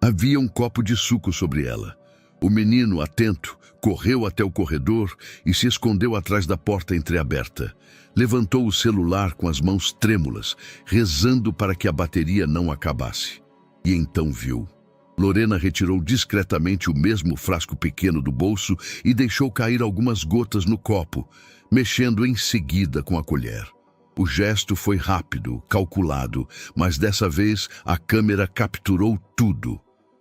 S1: Havia um copo de suco sobre ela. O menino, atento, correu até o corredor e se escondeu atrás da porta entreaberta. Levantou o celular com as mãos trêmulas, rezando para que a bateria não acabasse. E então viu. Lorena retirou discretamente o mesmo frasco pequeno do bolso e deixou cair algumas gotas no copo, mexendo em seguida com a colher. O gesto foi rápido, calculado, mas dessa vez a câmera capturou tudo.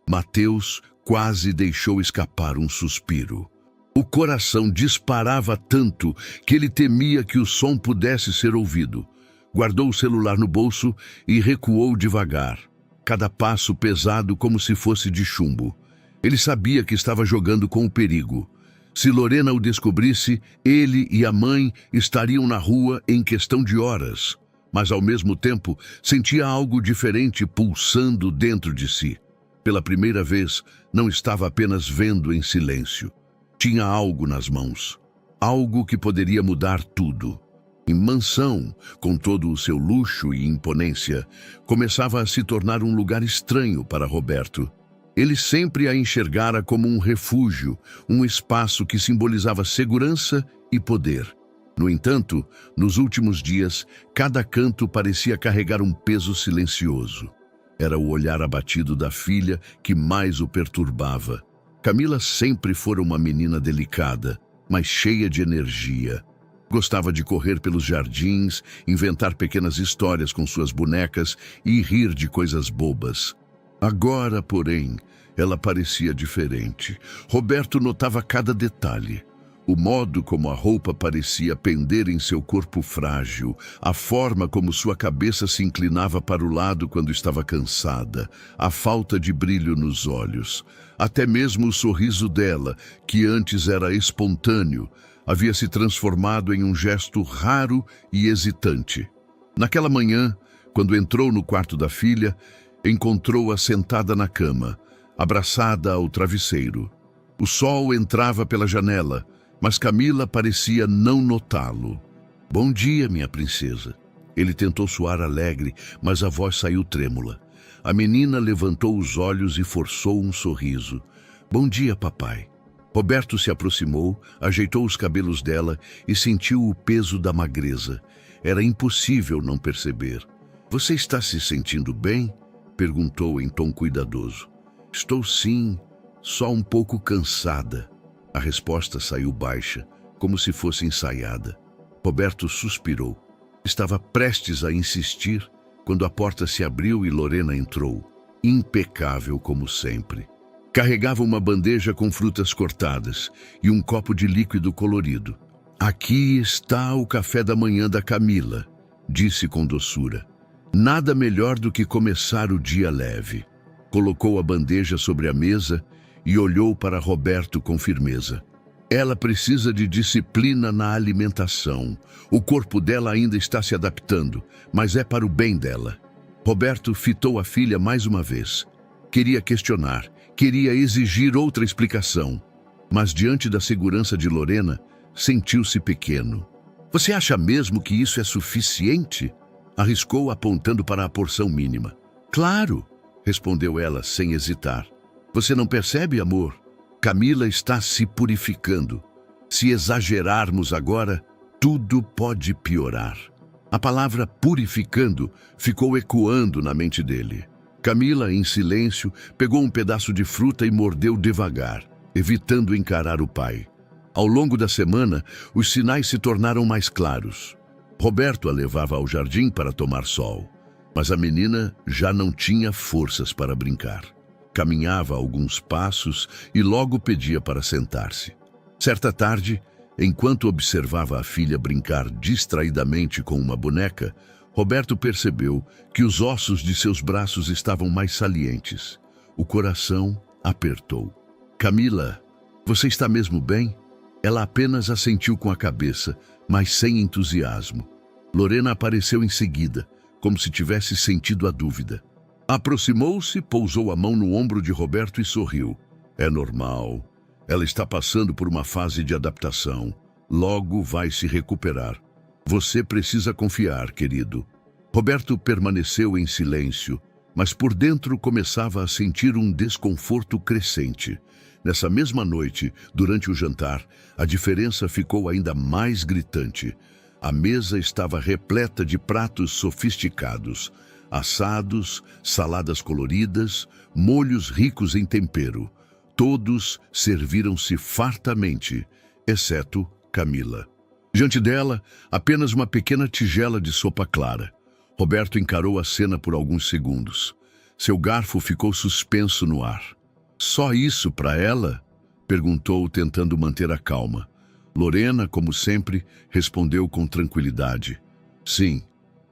S1: Mateus quase deixou escapar um suspiro. O coração disparava tanto que ele temia que o som pudesse ser ouvido. Guardou o celular no bolso e recuou devagar, cada passo pesado como se fosse de chumbo. Ele sabia que estava jogando com o perigo. Se Lorena o descobrisse, ele e a mãe estariam na rua em questão de horas. Mas, ao mesmo tempo, sentia algo diferente pulsando dentro de si. Pela primeira vez, não estava apenas vendo em silêncio. Tinha algo nas mãos. Algo que poderia mudar tudo. Em mansão, com todo o seu luxo e imponência, começava a se tornar um lugar estranho para Roberto. Ele sempre a enxergara como um refúgio, um espaço que simbolizava segurança e poder. No entanto, nos últimos dias, cada canto parecia carregar um peso silencioso. Era o olhar abatido da filha que mais o perturbava. Camila sempre fora uma menina delicada, mas cheia de energia. Gostava de correr pelos jardins, inventar pequenas histórias com suas bonecas e rir de coisas bobas. Agora, porém, ela parecia diferente. Roberto notava cada detalhe. O modo como a roupa parecia pender em seu corpo frágil, a forma como sua cabeça se inclinava para o lado quando estava cansada, a falta de brilho nos olhos. Até mesmo o sorriso dela, que antes era espontâneo, havia se transformado em um gesto raro e hesitante. Naquela manhã, quando entrou no quarto da filha, encontrou-a sentada na cama, abraçada ao travesseiro. O sol entrava pela janela, mas Camila parecia não notá-lo. "Bom dia, minha princesa." Ele tentou soar alegre, mas a voz saiu trêmula. A menina levantou os olhos e forçou um sorriso. "Bom dia, papai." Roberto se aproximou, ajeitou os cabelos dela e sentiu o peso da magreza. Era impossível não perceber. "Você está se sentindo bem?" perguntou em tom cuidadoso. "Estou sim, só um pouco cansada." A resposta saiu baixa, como se fosse ensaiada. Roberto suspirou. Estava prestes a insistir quando a porta se abriu e Lorena entrou, impecável como sempre. Carregava uma bandeja com frutas cortadas e um copo de líquido colorido. "Aqui está o café da manhã da Camila", disse com doçura. Nada melhor do que começar o dia leve. Colocou a bandeja sobre a mesa e olhou para Roberto com firmeza. "Ela precisa de disciplina na alimentação. O corpo dela ainda está se adaptando, mas é para o bem dela." Roberto fitou a filha mais uma vez. Queria questionar, queria exigir outra explicação. Mas diante da segurança de Lorena, sentiu-se pequeno. "Você acha mesmo que isso é suficiente?" Arriscou apontando para a porção mínima. "Claro", respondeu ela sem hesitar. "Você não percebe, amor? Camila está se purificando. Se exagerarmos agora, tudo pode piorar." A palavra purificando ficou ecoando na mente dele. Camila, em silêncio, pegou um pedaço de fruta e mordeu devagar, evitando encarar o pai. Ao longo da semana, os sinais se tornaram mais claros. Roberto a levava ao jardim para tomar sol, mas a menina já não tinha forças para brincar. Caminhava alguns passos e logo pedia para sentar-se. Certa tarde, enquanto observava a filha brincar distraidamente com uma boneca, Roberto percebeu que os ossos de seus braços estavam mais salientes. O coração apertou. "Camila, você está mesmo bem?" Ela apenas assentiu com a cabeça, mas sem entusiasmo. Lorena apareceu em seguida, como se tivesse sentido a dúvida. Aproximou-se, pousou a mão no ombro de Roberto e sorriu. "É normal. Ela está passando por uma fase de adaptação. Logo vai se recuperar. Você precisa confiar, querido." Roberto permaneceu em silêncio, mas por dentro começava a sentir um desconforto crescente. Nessa mesma noite, durante o jantar, a diferença ficou ainda mais gritante. A mesa estava repleta de pratos sofisticados, assados, saladas coloridas, molhos ricos em tempero. Todos serviram-se fartamente, exceto Camila. Diante dela, apenas uma pequena tigela de sopa clara. Roberto encarou a cena por alguns segundos. Seu garfo ficou suspenso no ar. "Só isso para ela?" perguntou, tentando manter a calma. Lorena, como sempre, respondeu com tranquilidade. "Sim,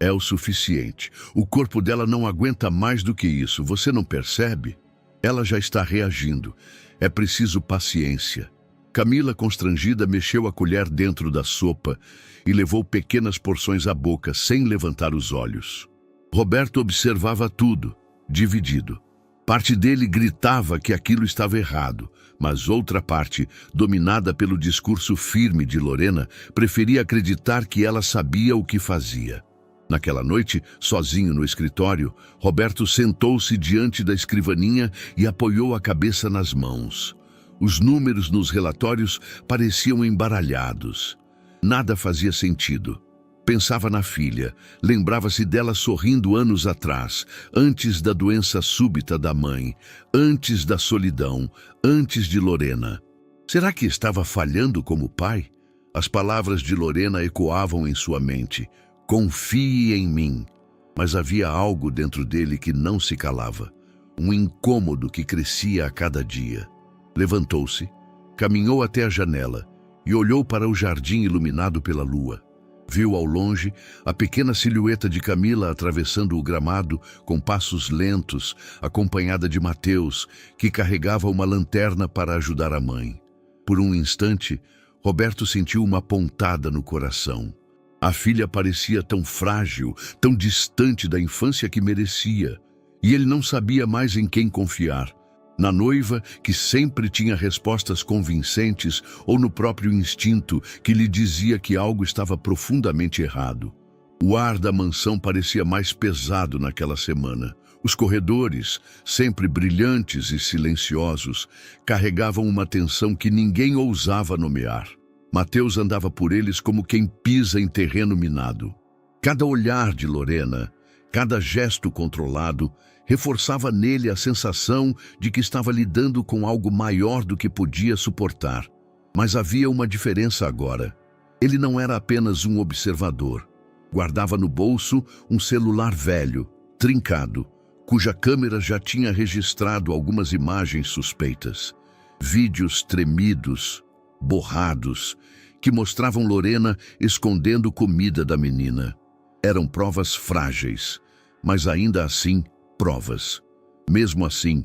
S1: é o suficiente. O corpo dela não aguenta mais do que isso. Você não percebe?" Ela já está reagindo. É preciso paciência. Camila, constrangida, mexeu a colher dentro da sopa e levou pequenas porções à boca, sem levantar os olhos. Roberto observava tudo, dividido. Parte dele gritava que aquilo estava errado, mas outra parte, dominada pelo discurso firme de Lorena, preferia acreditar que ela sabia o que fazia. Naquela noite, sozinho no escritório, Roberto sentou-se diante da escrivaninha e apoiou a cabeça nas mãos. Os números nos relatórios pareciam embaralhados. Nada fazia sentido. Pensava na filha, lembrava-se dela sorrindo anos atrás, antes da doença súbita da mãe, antes da solidão, antes de Lorena. Será que estava falhando como pai? As palavras de Lorena ecoavam em sua mente. Confie em mim. Mas havia algo dentro dele que não se calava. Um incômodo que crescia a cada dia. Levantou-se, caminhou até a janela e olhou para o jardim iluminado pela lua. Viu ao longe a pequena silhueta de Camila atravessando o gramado com passos lentos, acompanhada de Mateus, que carregava uma lanterna para ajudar a mãe. Por um instante, Roberto sentiu uma pontada no coração. A filha parecia tão frágil, tão distante da infância que merecia, e ele não sabia mais em quem confiar. Na noiva, que sempre tinha respostas convincentes, ou no próprio instinto, que lhe dizia que algo estava profundamente errado. O ar da mansão parecia mais pesado naquela semana. Os corredores, sempre brilhantes e silenciosos, carregavam uma tensão que ninguém ousava nomear. Mateus andava por eles como quem pisa em terreno minado. Cada olhar de Lorena, cada gesto controlado, reforçava nele a sensação de que estava lidando com algo maior do que podia suportar. Mas havia uma diferença agora. Ele não era apenas um observador. Guardava no bolso um celular velho, trincado, cuja câmera já tinha registrado algumas imagens suspeitas. Vídeos tremidos, borrados, que mostravam Lorena escondendo comida da menina. Eram provas frágeis, mas ainda assim provas. Mesmo assim,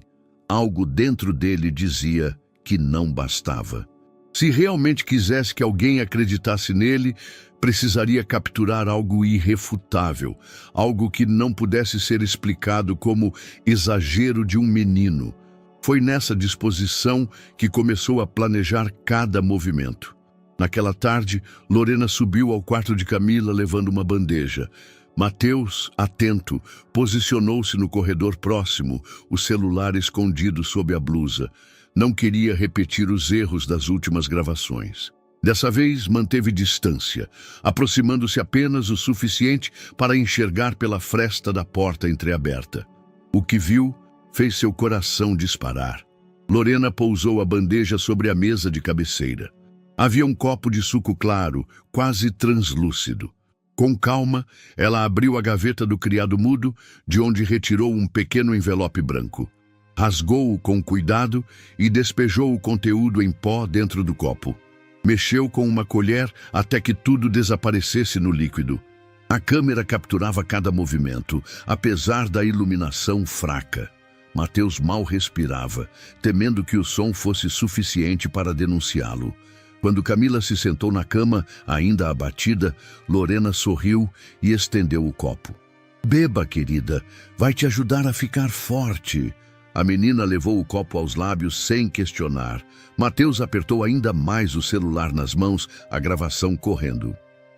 S1: algo dentro dele dizia que não bastava. Se realmente quisesse que alguém acreditasse nele, precisaria capturar algo irrefutável, algo que não pudesse ser explicado como exagero de um menino. Foi nessa disposição que começou a planejar cada movimento. Naquela tarde, Lorena subiu ao quarto de Camila levando uma bandeja. Mateus, atento, posicionou-se no corredor próximo, o celular escondido sob a blusa. Não queria repetir os erros das últimas gravações. Dessa vez, manteve distância, aproximando-se apenas o suficiente para enxergar pela fresta da porta entreaberta. O que viu fez seu coração disparar. Lorena pousou a bandeja sobre a mesa de cabeceira. Havia um copo de suco claro, quase translúcido. Com calma, ela abriu a gaveta do criado mudo, de onde retirou um pequeno envelope branco. Rasgou-o com cuidado e despejou o conteúdo em pó dentro do copo. Mexeu com uma colher até que tudo desaparecesse no líquido. A câmera capturava cada movimento, apesar da iluminação fraca. Mateus mal respirava, temendo que o som fosse suficiente para denunciá-lo. Quando Camila se sentou na cama, ainda abatida, Lorena sorriu e estendeu o copo. "Beba, querida, vai te ajudar a ficar forte." A menina levou o copo aos lábios sem questionar. Mateus apertou ainda mais o celular nas mãos, a gravação correndo.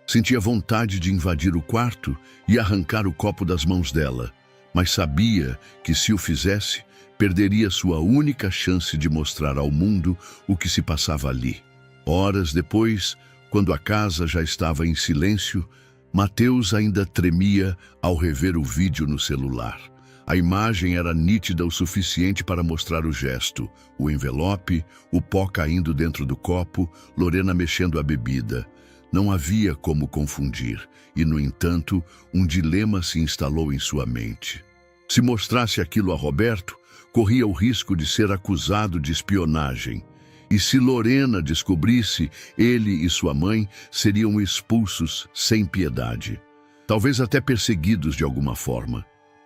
S1: Sentia vontade de invadir o quarto e arrancar o copo das mãos dela, mas sabia que, se o fizesse, perderia sua única chance de mostrar ao mundo o que se passava ali. Horas depois, quando a casa já estava em silêncio, Mateus ainda tremia ao rever o vídeo no celular. A imagem era nítida o suficiente para mostrar o gesto, o envelope, o pó caindo dentro do copo, Lorena mexendo a bebida. Não havia como confundir, e, no entanto, um dilema se instalou em sua mente. Se mostrasse aquilo a Roberto, corria o risco de ser acusado de espionagem. E se Lorena descobrisse, ele e sua mãe seriam expulsos sem piedade. Talvez até perseguidos de alguma forma.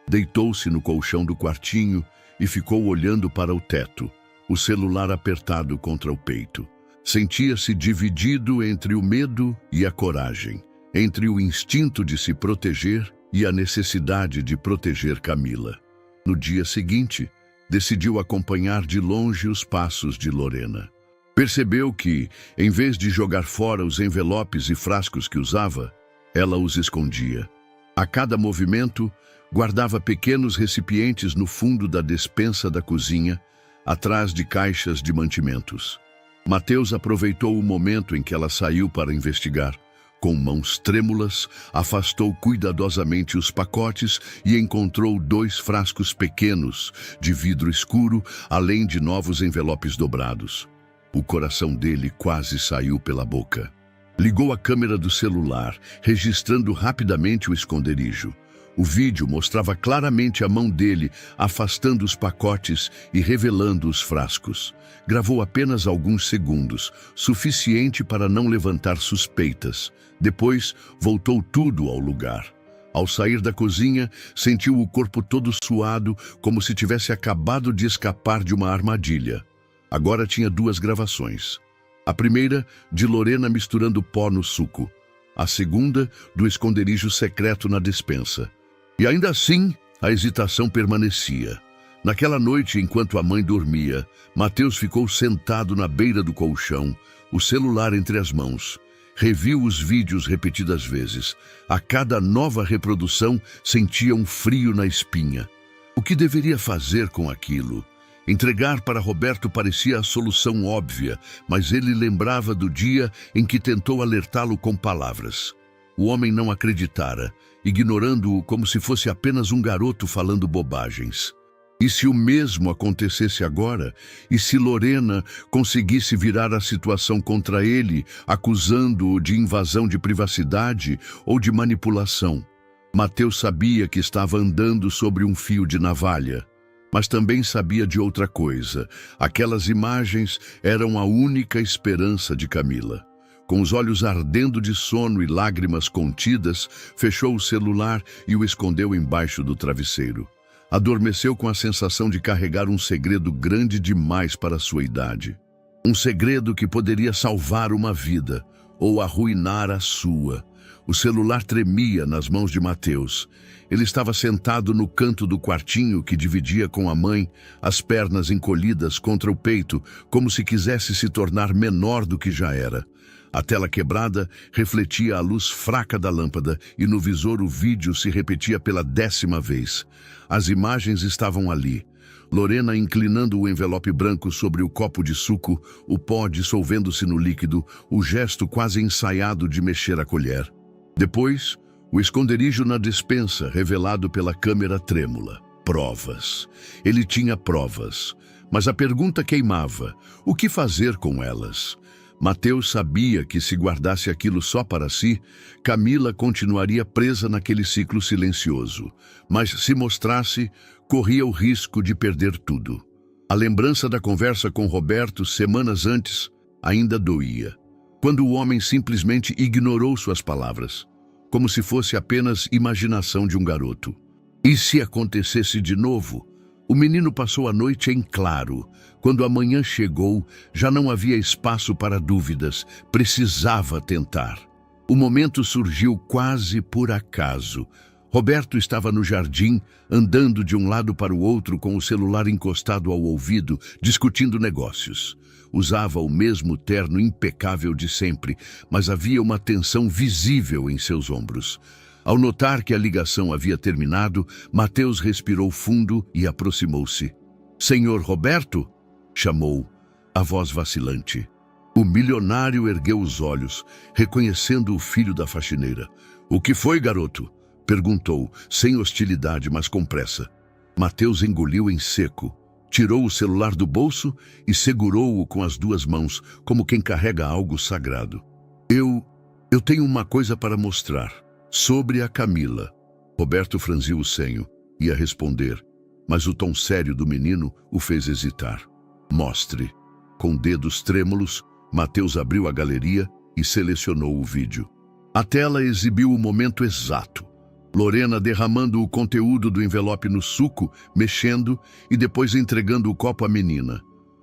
S1: Deitou-se no colchão do quartinho e ficou olhando para o teto, o celular apertado contra o peito. Sentia-se dividido entre o medo e a coragem, entre o instinto de se proteger e a necessidade de proteger Camila. No dia seguinte, decidiu acompanhar de longe os passos de Lorena. Percebeu que, em vez de jogar fora os envelopes e frascos que usava, ela os escondia. A cada movimento, guardava pequenos recipientes no fundo da despensa da cozinha, atrás de caixas de mantimentos. Mateus aproveitou o momento em que ela saiu para investigar. Com mãos trêmulas, afastou cuidadosamente os pacotes e encontrou 2 frascos pequenos, de vidro escuro, além de novos envelopes dobrados. O coração dele quase saiu pela boca. Ligou a câmera do celular, registrando rapidamente o esconderijo. O vídeo mostrava claramente a mão dele afastando os pacotes e revelando os frascos. Gravou apenas alguns segundos, suficiente para não levantar suspeitas. Depois, voltou tudo ao lugar. Ao sair da cozinha, sentiu o corpo todo suado, como se tivesse acabado de escapar de uma armadilha. Agora tinha 2 gravações. A primeira, de Lorena misturando pó no suco. A segunda, do esconderijo secreto na despensa. E ainda assim, a hesitação permanecia. Naquela noite, enquanto a mãe dormia, Mateus ficou sentado na beira do colchão, o celular entre as mãos. Reviu os vídeos repetidas vezes. A cada nova reprodução, sentia um frio na espinha. O que deveria fazer com aquilo? Entregar para Roberto parecia a solução óbvia, mas ele lembrava do dia em que tentou alertá-lo com palavras. O homem não acreditara, ignorando-o como se fosse apenas um garoto falando bobagens. E se o mesmo acontecesse agora? E se Lorena conseguisse virar a situação contra ele, acusando-o de invasão de privacidade ou de manipulação? Mateus sabia que estava andando sobre um fio de navalha. Mas também sabia de outra coisa. Aquelas imagens eram a única esperança de Camila. Com os olhos ardendo de sono e lágrimas contidas, fechou o celular e o escondeu embaixo do travesseiro. Adormeceu com a sensação de carregar um segredo grande demais para sua idade. Um segredo que poderia salvar uma vida ou arruinar a sua. O celular tremia nas mãos de Mateus. Ele estava sentado no canto do quartinho que dividia com a mãe, as pernas encolhidas contra o peito, como se quisesse se tornar menor do que já era. A tela quebrada refletia a luz fraca da lâmpada e no visor o vídeo se repetia pela 10ª vez. As imagens estavam ali. Lorena inclinando o envelope branco sobre o copo de suco, o pó dissolvendo-se no líquido, o gesto quase ensaiado de mexer a colher. Depois, o esconderijo na despensa, revelado pela câmera trêmula. Provas. Ele tinha provas. Mas a pergunta queimava. O que fazer com elas? Mateus sabia que se guardasse aquilo só para si, Camila continuaria presa naquele ciclo silencioso. Mas se mostrasse, corria o risco de perder tudo. A lembrança da conversa com Roberto semanas antes ainda doía. Quando o homem simplesmente ignorou suas palavras, como se fosse apenas imaginação de um garoto. E se acontecesse de novo? O menino passou a noite em claro. Quando a manhã chegou, já não havia espaço para dúvidas. Precisava tentar. O momento surgiu quase por acaso. Roberto estava no jardim, andando de um lado para o outro com o celular encostado ao ouvido, discutindo negócios. Usava o mesmo terno impecável de sempre, mas havia uma tensão visível em seus ombros. Ao notar que a ligação havia terminado, Mateus respirou fundo e aproximou-se. "Senhor Roberto?" chamou, a voz vacilante. O milionário ergueu os olhos, reconhecendo o filho da faxineira. "O que foi, garoto?" perguntou, sem hostilidade, mas com pressa. Mateus engoliu em seco, tirou o celular do bolso e segurou-o com as 2 mãos, como quem carrega algo sagrado. Eu tenho uma coisa para mostrar. Sobre a Camila." Roberto franziu o senho, ia responder, mas o tom sério do menino o fez hesitar. "Mostre." Com dedos trêmulos, Mateus abriu a galeria e selecionou o vídeo. A tela exibiu o momento exato. Lorena derramando o conteúdo do envelope no suco, mexendo e depois entregando o copo à menina.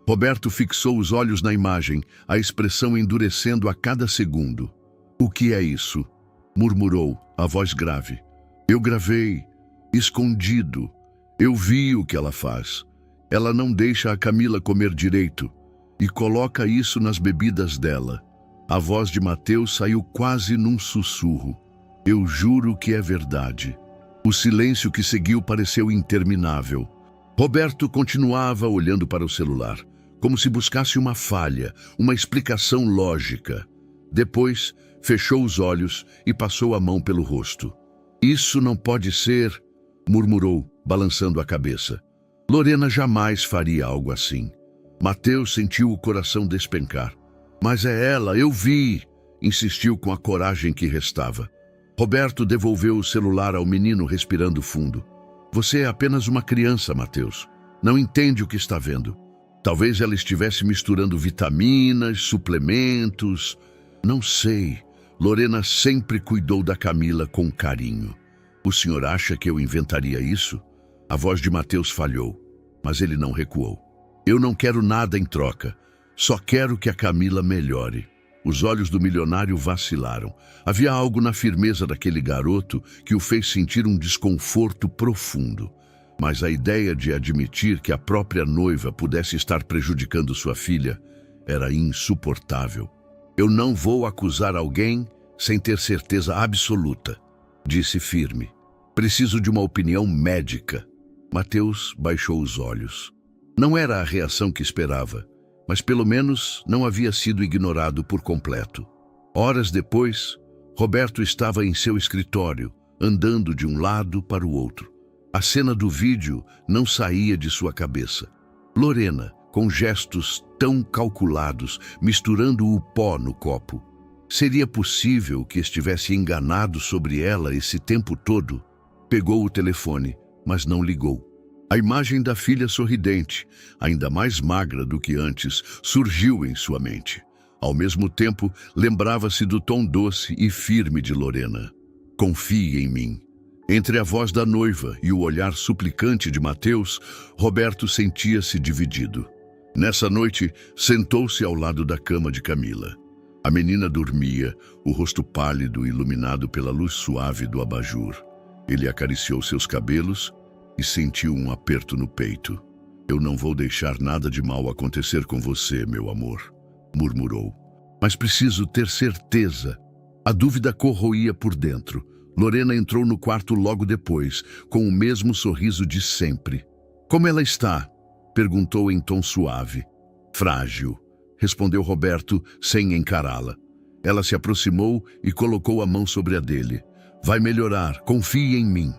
S1: Roberto fixou os olhos na imagem, a expressão endurecendo a cada segundo. "O que é isso?" murmurou, a voz grave. "Eu gravei, escondido. Eu vi o que ela faz. Ela não deixa a Camila comer direito e coloca isso nas bebidas dela." A voz de Mateus saiu quase num sussurro. "Eu juro que é verdade." O silêncio que seguiu pareceu interminável. Roberto continuava olhando para o celular, como se buscasse uma falha, uma explicação lógica. Depois, fechou os olhos e passou a mão pelo rosto. "Isso não pode ser", murmurou, balançando a cabeça. Lorena jamais faria algo assim. Mateus sentiu o coração despencar. "Mas é ela, eu vi", insistiu com a coragem que restava. Roberto devolveu o celular ao menino respirando fundo. "Você é apenas uma criança, Mateus. Não entende o que está vendo. Talvez ela estivesse misturando vitaminas, suplementos. Não sei. Lorena sempre cuidou da Camila com carinho. O senhor acha que eu inventaria isso?" A voz de Mateus falhou, mas ele não recuou. "Eu não quero nada em troca. Só quero que a Camila melhore." Os olhos do milionário vacilaram. Havia algo na firmeza daquele garoto que o fez sentir um desconforto profundo. Mas a ideia de admitir que a própria noiva pudesse estar prejudicando sua filha era insuportável. "Eu não vou acusar alguém sem ter certeza absoluta", disse firme. "Preciso de uma opinião médica." Mateus baixou os olhos. Não era a reação que esperava, mas pelo menos não havia sido ignorado por completo. Horas depois, Roberto estava em seu escritório, andando de um lado para o outro. A cena do vídeo não saía de sua cabeça. Lorena, com gestos tão calculados, misturando o pó no copo. Seria possível que estivesse enganado sobre ela esse tempo todo? Pegou o telefone, mas não ligou. A imagem da filha sorridente, ainda mais magra do que antes, surgiu em sua mente. Ao mesmo tempo, lembrava-se do tom doce e firme de Lorena. "Confie em mim." Entre a voz da noiva e o olhar suplicante de Mateus, Roberto sentia-se dividido. Nessa noite, sentou-se ao lado da cama de Camila. A menina dormia, o rosto pálido iluminado pela luz suave do abajur. Ele acariciou seus cabelos e sentiu um aperto no peito. "Eu não vou deixar nada de mal acontecer com você, meu amor", murmurou. "Mas preciso ter certeza." A dúvida corroía por dentro. Lorena entrou no quarto logo depois, com o mesmo sorriso de sempre. "Como ela está?" perguntou em tom suave. "Frágil", respondeu Roberto, sem encará-la. Ela se aproximou e colocou a mão sobre a dele. "Vai melhorar, confie em mim."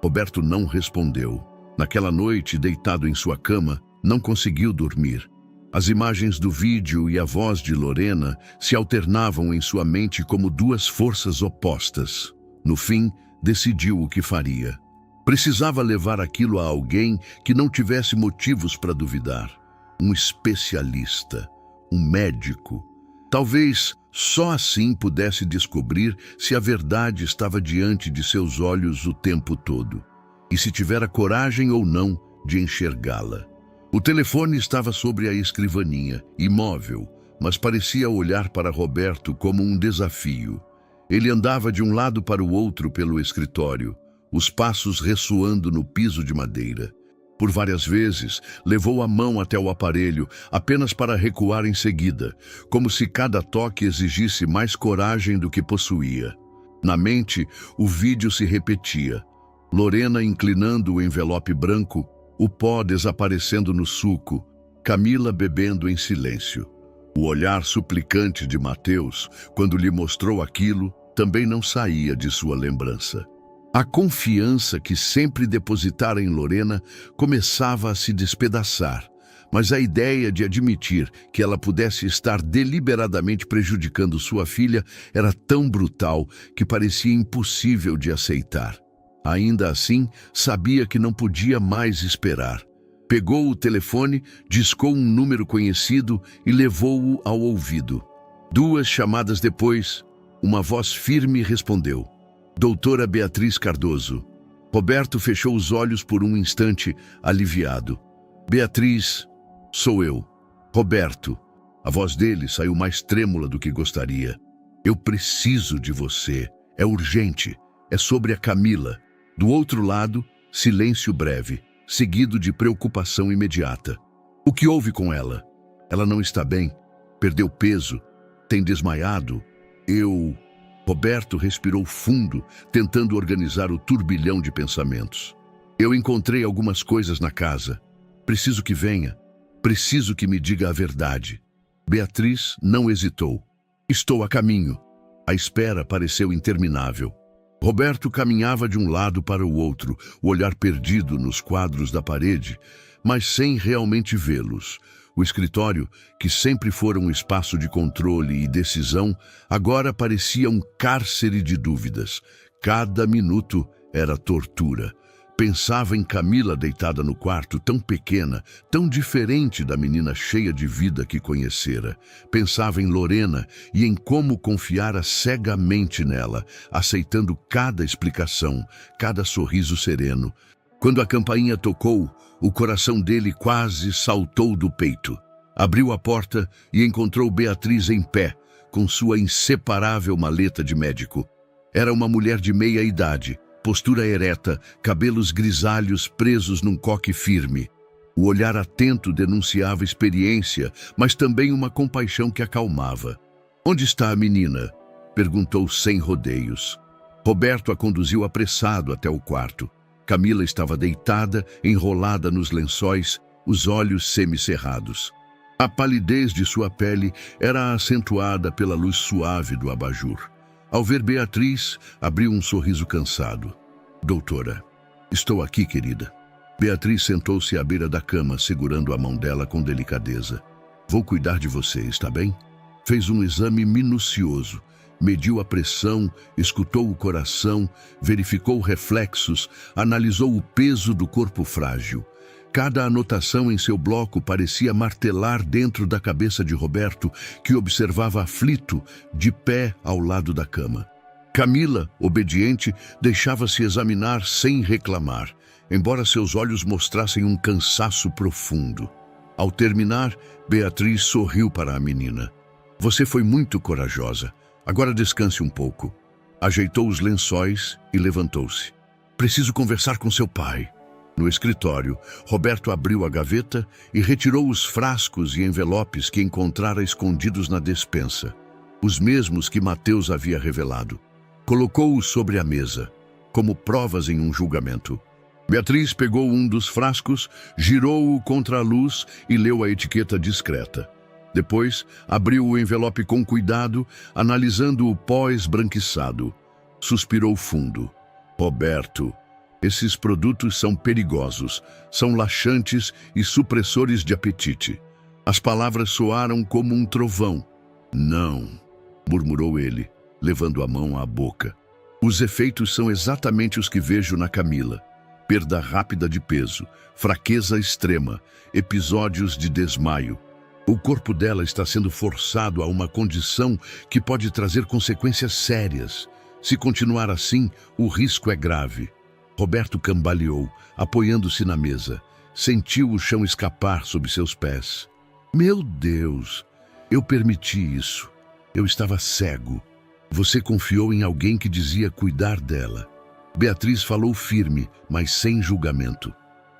S1: Roberto não respondeu. Naquela noite, deitado em sua cama, não conseguiu dormir. As imagens do vídeo e a voz de Lorena se alternavam em sua mente como duas forças opostas. No fim, decidiu o que faria. Precisava levar aquilo a alguém que não tivesse motivos para duvidar. Um especialista, um médico. Talvez só assim pudesse descobrir se a verdade estava diante de seus olhos o tempo todo, e se tivera coragem ou não de enxergá-la. O telefone estava sobre a escrivaninha, imóvel, mas parecia olhar para Roberto como um desafio. Ele andava de um lado para o outro pelo escritório, os passos ressoando no piso de madeira. Por várias vezes, levou a mão até o aparelho, apenas para recuar em seguida, como se cada toque exigisse mais coragem do que possuía. Na mente, o vídeo se repetia. Lorena inclinando o envelope branco, o pó desaparecendo no suco, Camila bebendo em silêncio. O olhar suplicante de Mateus, quando lhe mostrou aquilo, também não saía de sua lembrança. A confiança que sempre depositara em Lorena começava a se despedaçar, mas a ideia de admitir que ela pudesse estar deliberadamente prejudicando sua filha era tão brutal que parecia impossível de aceitar. Ainda assim, sabia que não podia mais esperar. Pegou o telefone, discou um número conhecido e levou-o ao ouvido. 2 chamadas depois, uma voz firme respondeu. Doutora Beatriz Cardoso. Roberto fechou os olhos por um instante, aliviado. Beatriz, sou eu. Roberto. A voz dele saiu mais trêmula do que gostaria. Eu preciso de você. É urgente. É sobre a Camila. Do outro lado, silêncio breve, seguido de preocupação imediata. O que houve com ela? Ela não está bem? Perdeu peso? Tem desmaiado? Roberto respirou fundo, tentando organizar o turbilhão de pensamentos. Eu encontrei algumas coisas na casa. Preciso que venha. Preciso que me diga a verdade. Beatriz não hesitou. Estou a caminho. A espera pareceu interminável. Roberto caminhava de um lado para o outro, o olhar perdido nos quadros da parede, mas sem realmente vê-los. O escritório, que sempre fora um espaço de controle e decisão, agora parecia um cárcere de dúvidas. Cada minuto era tortura. Pensava em Camila deitada no quarto, tão pequena, tão diferente da menina cheia de vida que conhecera. Pensava em Lorena e em como confiara cegamente nela, aceitando cada explicação, cada sorriso sereno. Quando a campainha tocou, o coração dele quase saltou do peito. Abriu a porta e encontrou Beatriz em pé, com sua inseparável maleta de médico. Era uma mulher de meia idade, postura ereta, cabelos grisalhos presos num coque firme. O olhar atento denunciava experiência, mas também uma compaixão que acalmava. "Onde está a menina?" perguntou sem rodeios. Roberto a conduziu apressado até o quarto. Camila estava deitada, enrolada nos lençóis, os olhos semicerrados. A palidez de sua pele era acentuada pela luz suave do abajur. Ao ver Beatriz, abriu um sorriso cansado. "Doutora, estou aqui, querida." Beatriz sentou-se à beira da cama, segurando a mão dela com delicadeza. "Vou cuidar de você, está bem?" Fez um exame minucioso. Mediu a pressão, escutou o coração, verificou reflexos, analisou o peso do corpo frágil. Cada anotação em seu bloco parecia martelar dentro da cabeça de Roberto, que observava aflito, de pé ao lado da cama. Camila, obediente, deixava-se examinar sem reclamar, embora seus olhos mostrassem um cansaço profundo. Ao terminar, Beatriz sorriu para a menina. "Você foi muito corajosa. Agora descanse um pouco." Ajeitou os lençóis e levantou-se. "Preciso conversar com seu pai." No escritório, Roberto abriu a gaveta e retirou os frascos e envelopes que encontrara escondidos na despensa, os mesmos que Mateus havia revelado. Colocou-os sobre a mesa, como provas em um julgamento. Beatriz pegou um dos frascos, girou-o contra a luz e leu a etiqueta discreta. Depois, abriu o envelope com cuidado, analisando o pó esbranquiçado. Suspirou fundo. "Roberto, esses produtos são perigosos, são laxantes e supressores de apetite." As palavras soaram como um trovão. "Não", murmurou ele, levando a mão à boca. "Os efeitos são exatamente os que vejo na Camila. Perda rápida de peso, fraqueza extrema, episódios de desmaio. O corpo dela está sendo forçado a uma condição que pode trazer consequências sérias. Se continuar assim, o risco é grave." Roberto cambaleou, apoiando-se na mesa. Sentiu o chão escapar sob seus pés. "Meu Deus, eu permiti isso. Eu estava cego. Você confiou em alguém que dizia cuidar dela." Beatriz falou firme, mas sem julgamento.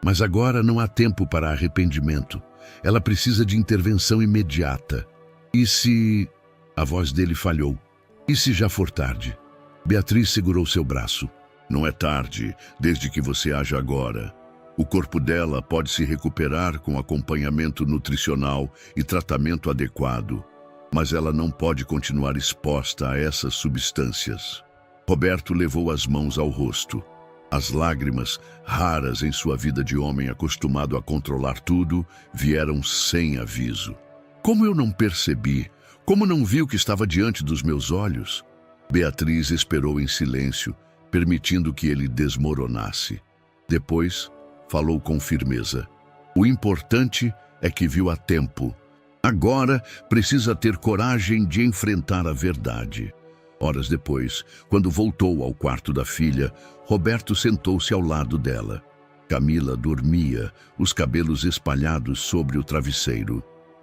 S1: "Mas agora não há tempo para arrependimento. Ela precisa de intervenção imediata. E se..." A voz dele falhou. "E se já for tarde?" Beatriz segurou seu braço. "Não é tarde, desde que você haja agora. O corpo dela pode se recuperar com acompanhamento nutricional e tratamento adequado, mas ela não pode continuar exposta a essas substâncias." Roberto levou as mãos ao rosto. As lágrimas, raras em sua vida de homem acostumado a controlar tudo, vieram sem aviso. "Como eu não percebi? Como não vi o que estava diante dos meus olhos?" Beatriz esperou em silêncio, permitindo que ele desmoronasse. Depois, falou com firmeza. "O importante é que viu a tempo. Agora precisa ter coragem de enfrentar a verdade." Horas depois, quando voltou ao quarto da filha, Roberto sentou-se ao lado dela. Camila dormia, os cabelos espalhados sobre o travesseiro.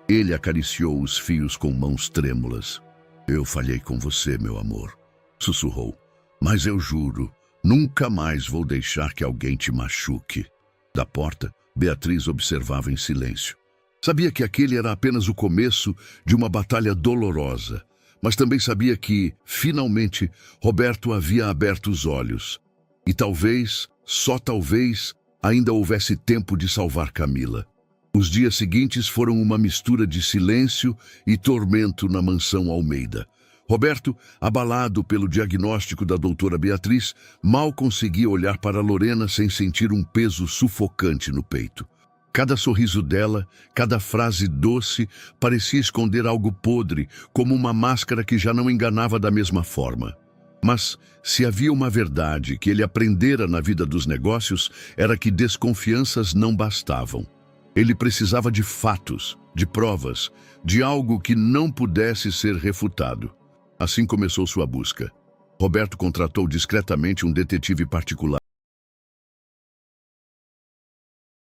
S1: Ele acariciou os fios com mãos trêmulas. "Eu falhei com você, meu amor", sussurrou. "Mas eu juro, nunca mais vou deixar que alguém te machuque." Da porta, Beatriz observava em silêncio. Sabia que aquele era apenas o começo de uma batalha dolorosa, mas também sabia que, finalmente, Roberto havia aberto os olhos. E talvez, só talvez, ainda houvesse tempo de salvar Camila. Os dias seguintes foram uma mistura de silêncio e tormento na mansão Almeida. Roberto, abalado pelo diagnóstico da doutora Beatriz, mal conseguia olhar para Lorena sem sentir um peso sufocante no peito. Cada sorriso dela, cada frase doce, parecia esconder algo podre, como uma máscara que já não enganava da mesma forma. Mas, se havia uma verdade que ele aprendera na vida dos negócios, era que desconfianças não bastavam. Ele precisava de fatos, de provas, de algo que não pudesse ser refutado. Assim começou sua busca. Roberto contratou discretamente um detetive particular